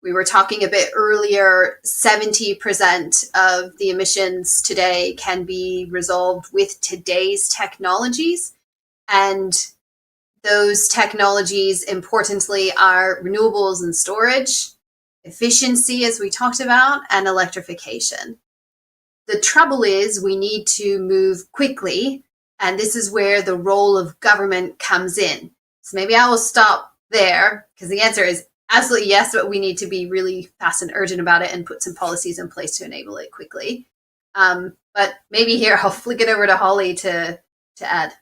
We were talking a bit earlier, 70% of the emissions today can be resolved with today's technologies. And those technologies, importantly, are renewables and storage, efficiency, as we talked about, and electrification. The trouble is we need to move quickly, and this is where the role of government comes in. So maybe I will stop there, because the answer is absolutely yes, but we need to be really fast and urgent about it and put some policies in place to enable it quickly. But maybe here I'll flick it over to Holly to add.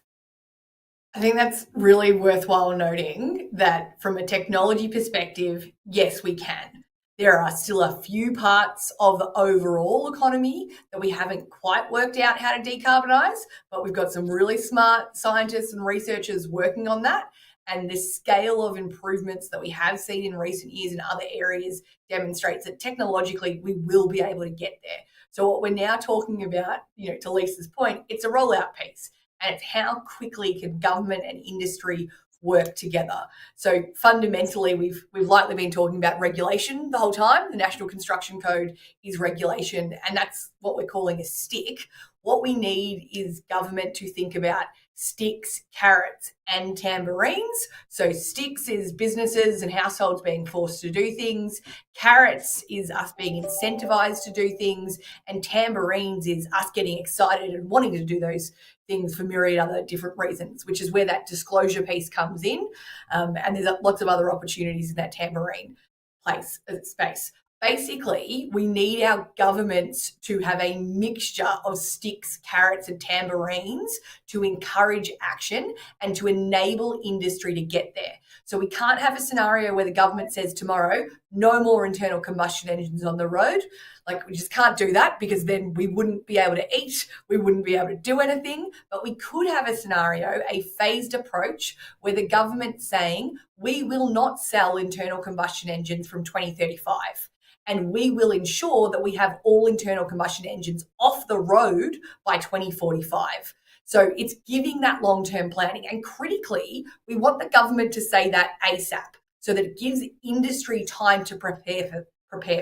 I think that's really worthwhile noting that from a technology perspective, yes, we can. There are still a few parts of the overall economy that we haven't quite worked out how to decarbonise, but we've got some really smart scientists and researchers working on that. And the scale of improvements that we have seen in recent years in other areas demonstrates that technologically we will be able to get there. So what we're now talking about, to Lisa's point, it's a rollout piece. And it's how quickly can government and industry work together. So fundamentally, we've likely been talking about regulation the whole time. The National Construction Code is regulation, and that's what we're calling a stick. What we need is government to think about sticks, carrots, and tambourines. So sticks is businesses and households being forced to do things. Carrots is us being incentivized to do things. And tambourines is us getting excited and wanting to do those things for myriad other different reasons, which is where that disclosure piece comes in. And there's lots of other opportunities in that tambourine space. Basically, we need our governments to have a mixture of sticks, carrots, and tambourines to encourage action and to enable industry to get there. So we can't have a scenario where the government says tomorrow, no more internal combustion engines on the road. We just can't do that, because then we wouldn't be able to eat, we wouldn't be able to do anything. But we could have a scenario, a phased approach, where the government's saying, we will not sell internal combustion engines from 2035. And we will ensure that we have all internal combustion engines off the road by 2045. So it's giving that long-term planning. And critically, we want the government to say that ASAP, so that it gives industry time to prepare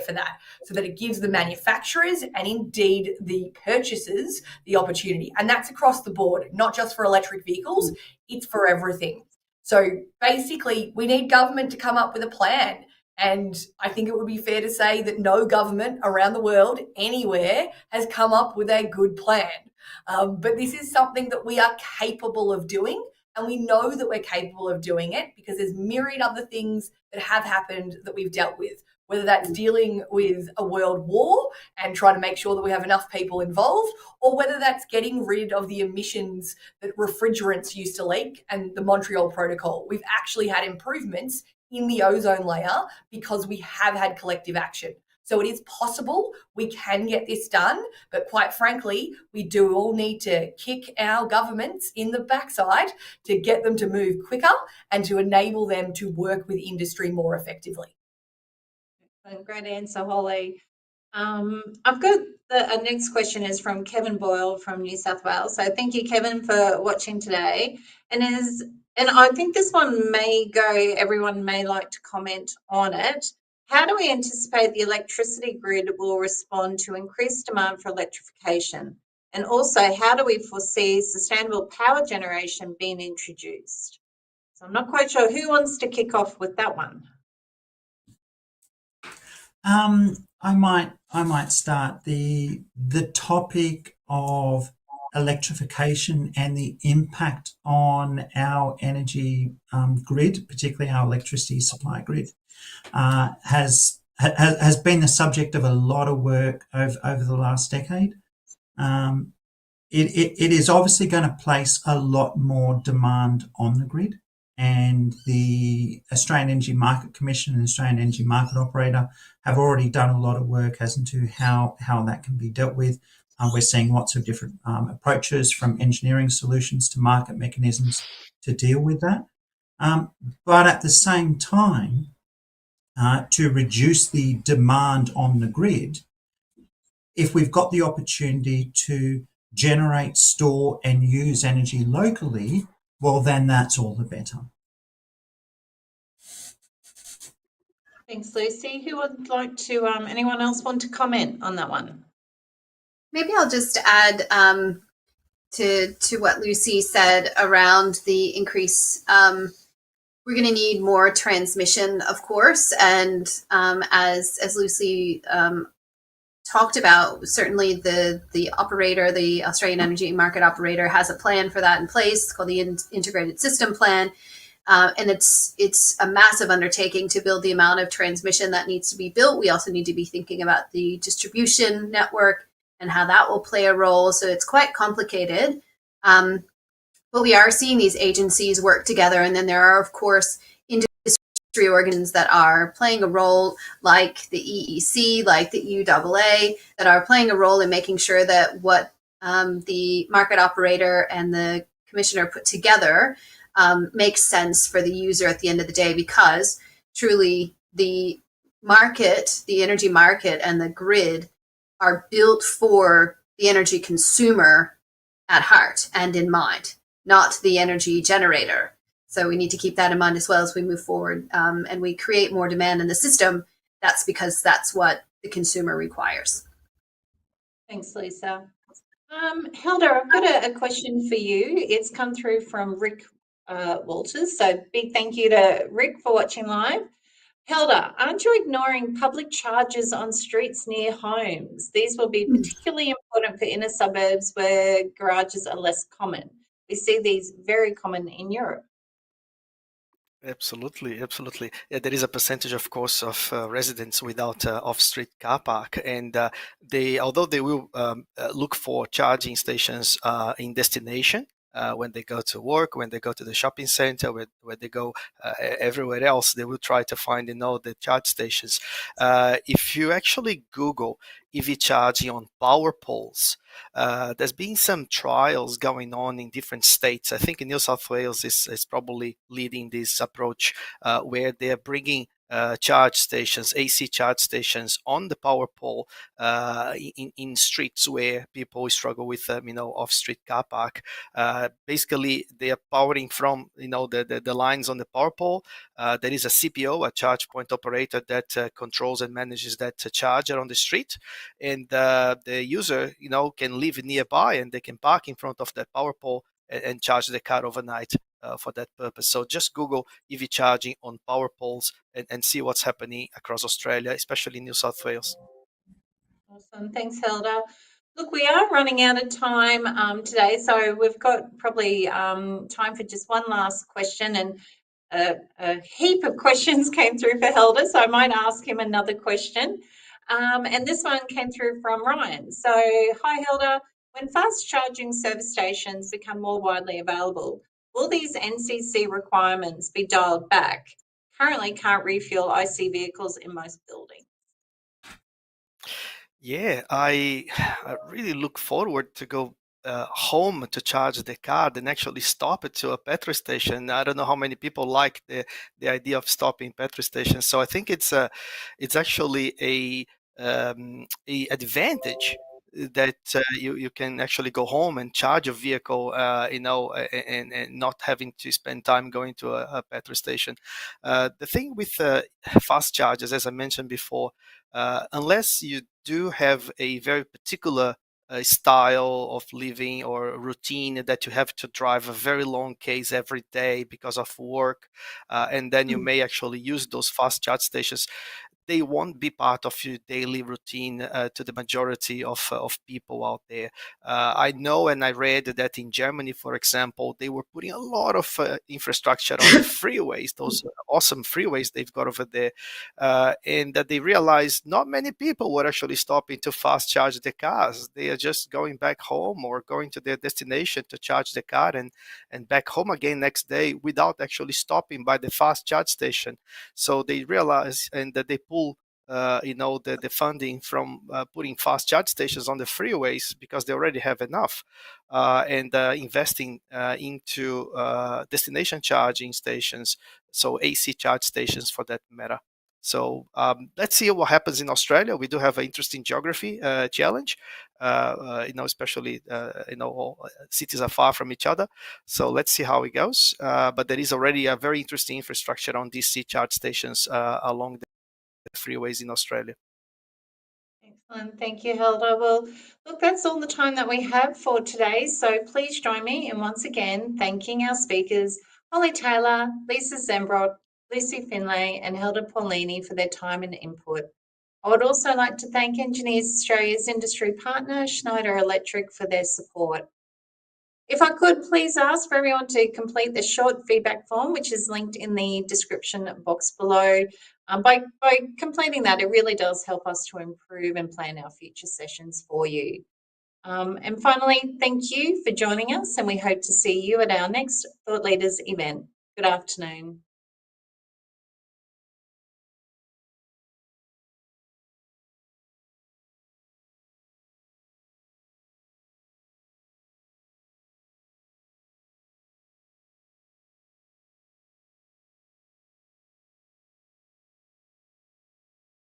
for that, so that it gives the manufacturers and indeed the purchasers the opportunity. And that's across the board, not just for electric vehicles, it's for everything. So basically, we need government to come up with a plan. And I think it would be fair to say that no government around the world, anywhere, has come up with a good plan. But this is something that we are capable of doing. And we know that we're capable of doing it because there's myriad other things that have happened that we've dealt with, whether that's dealing with a world war and trying to make sure that we have enough people involved, or whether that's getting rid of the emissions that refrigerants used to leak and the Montreal Protocol. We've actually had improvements in the ozone layer because we have had collective action. So it is possible, we can get this done, but quite frankly, we do all need to kick our governments in the backside to get them to move quicker and to enable them to work with industry more effectively. Great answer, Holly. I've got the next question is from Kevin Boyle from New South Wales. So thank you, Kevin, for watching today. And I think this one may go, everyone may like to comment on it. How do we anticipate the electricity grid will respond to increased demand for electrification? And also, how do we foresee sustainable power generation being introduced? So I'm not quite sure who wants to kick off with that one. I might start the topic of electrification and the impact on our energy grid, particularly our electricity supply grid, has been the subject of a lot of work over the last decade. It is obviously going to place a lot more demand on the grid, and the Australian Energy Market Commission and Australian Energy Market Operator have already done a lot of work as to how that can be dealt with. We're seeing lots of different approaches, from engineering solutions to market mechanisms to deal with that. But at the same time, to reduce the demand on the grid, if we've got the opportunity to generate, store and use energy locally, well, then that's all the better. Thanks, Lucy. Who would like to, anyone else want to comment on that one? Maybe I'll just add to what Lucy said around the increase. We're going to need more transmission, of course, and as Lucy talked about, certainly the operator, the Australian Energy Market Operator, has a plan for that in place. It's called the Integrated System Plan. And it's a massive undertaking to build the amount of transmission that needs to be built. We also need to be thinking about the distribution network and how that will play a role. So it's quite complicated. But we are seeing these agencies work together. And then there are, of course, industry organs that are playing a role, like the EEC, like the UAA, that are playing a role in making sure that what the market operator and the commissioner put together makes sense for the user at the end of the day, because truly the market, the energy market and the grid are built for the energy consumer at heart and in mind, not the energy generator. So we need to keep that in mind as well as we move forward and we create more demand in the system. That's because that's what the consumer requires. Thanks, Lisa. Helder, I've got a question for you. It's come through from Rick Walters. So big thank you to Rick for watching live. Helder, aren't you ignoring public charges on streets near homes? These will be particularly important for inner suburbs where garages are less common. We see these very common in Europe. Absolutely, absolutely. Yeah, there is a percentage, of course, of residents without off-street car park, and although they will look for charging stations in destination when they go to work, when they go to the shopping center, when they go everywhere else, they will try to find, the charge stations. If you actually Google EV charging on power poles, there's been some trials going on in different states. I think in New South Wales is probably leading this approach, where they're bringing charge stations, AC charge stations on the power pole in streets where people struggle with, off-street car park. Basically, they are powering from, the lines on the power pole. There is a CPO, a charge point operator, that controls and manages that charger on the street. And the user, can live nearby and they can park in front of that power pole and charge the car overnight for that purpose. So just Google EV charging on power poles and see what's happening across Australia, especially in New South Wales. Awesome. Thanks, Helder. Look, we are running out of time today, so we've got probably time for just one last question, and a heap of questions came through for Helder, so I might ask him another question. And this one came through from Ryan. So, hi Helder, when fast charging service stations become more widely available, will these NCC requirements be dialed back? Currently can't refuel IC vehicles in most buildings. Yeah, I really look forward to go home to charge the car and actually stop it to a petrol station. I don't know how many people like the idea of stopping petrol stations. So I think it's actually a advantage that you can actually go home and charge a vehicle, and not having to spend time going to a petrol station. The thing with fast chargers, as I mentioned before, unless you do have a very particular style of living or routine that you have to drive a very long case every day because of work, and then you may actually use those fast charge stations, they won't be part of your daily routine to the majority of people out there. I know, and I read that in Germany, for example, they were putting a lot of infrastructure on the freeways, those awesome freeways they've got over there, and that they realized not many people were actually stopping to fast charge their cars. They are just going back home or going to their destination to charge the car and back home again next day without actually stopping by the fast charge station. So they realized and that they pull the funding from putting fast charge stations on the freeways because they already have enough, and investing into destination charging stations, so AC charge stations for that matter. So let's see what happens in Australia. We do have an interesting geography challenge, especially all cities are far from each other. So let's see how it goes. But there is already a very interesting infrastructure on DC charge stations along freeways in Australia. Excellent. Thank you, Helder. Well, look, that's all the time that we have for today. So please join me in once again thanking our speakers, Holly Taylor, Lisa Zembrot, Lucy Finlay, and Helder Paulini for their time and input. I would also like to thank Engineers Australia's industry partner, Schneider Electric, for their support. If I could please ask for everyone to complete the short feedback form, which is linked in the description box below. By completing that, it really does help us to improve and plan our future sessions for you. And finally, thank you for joining us, and we hope to see you at our next Thought Leaders event. Good afternoon.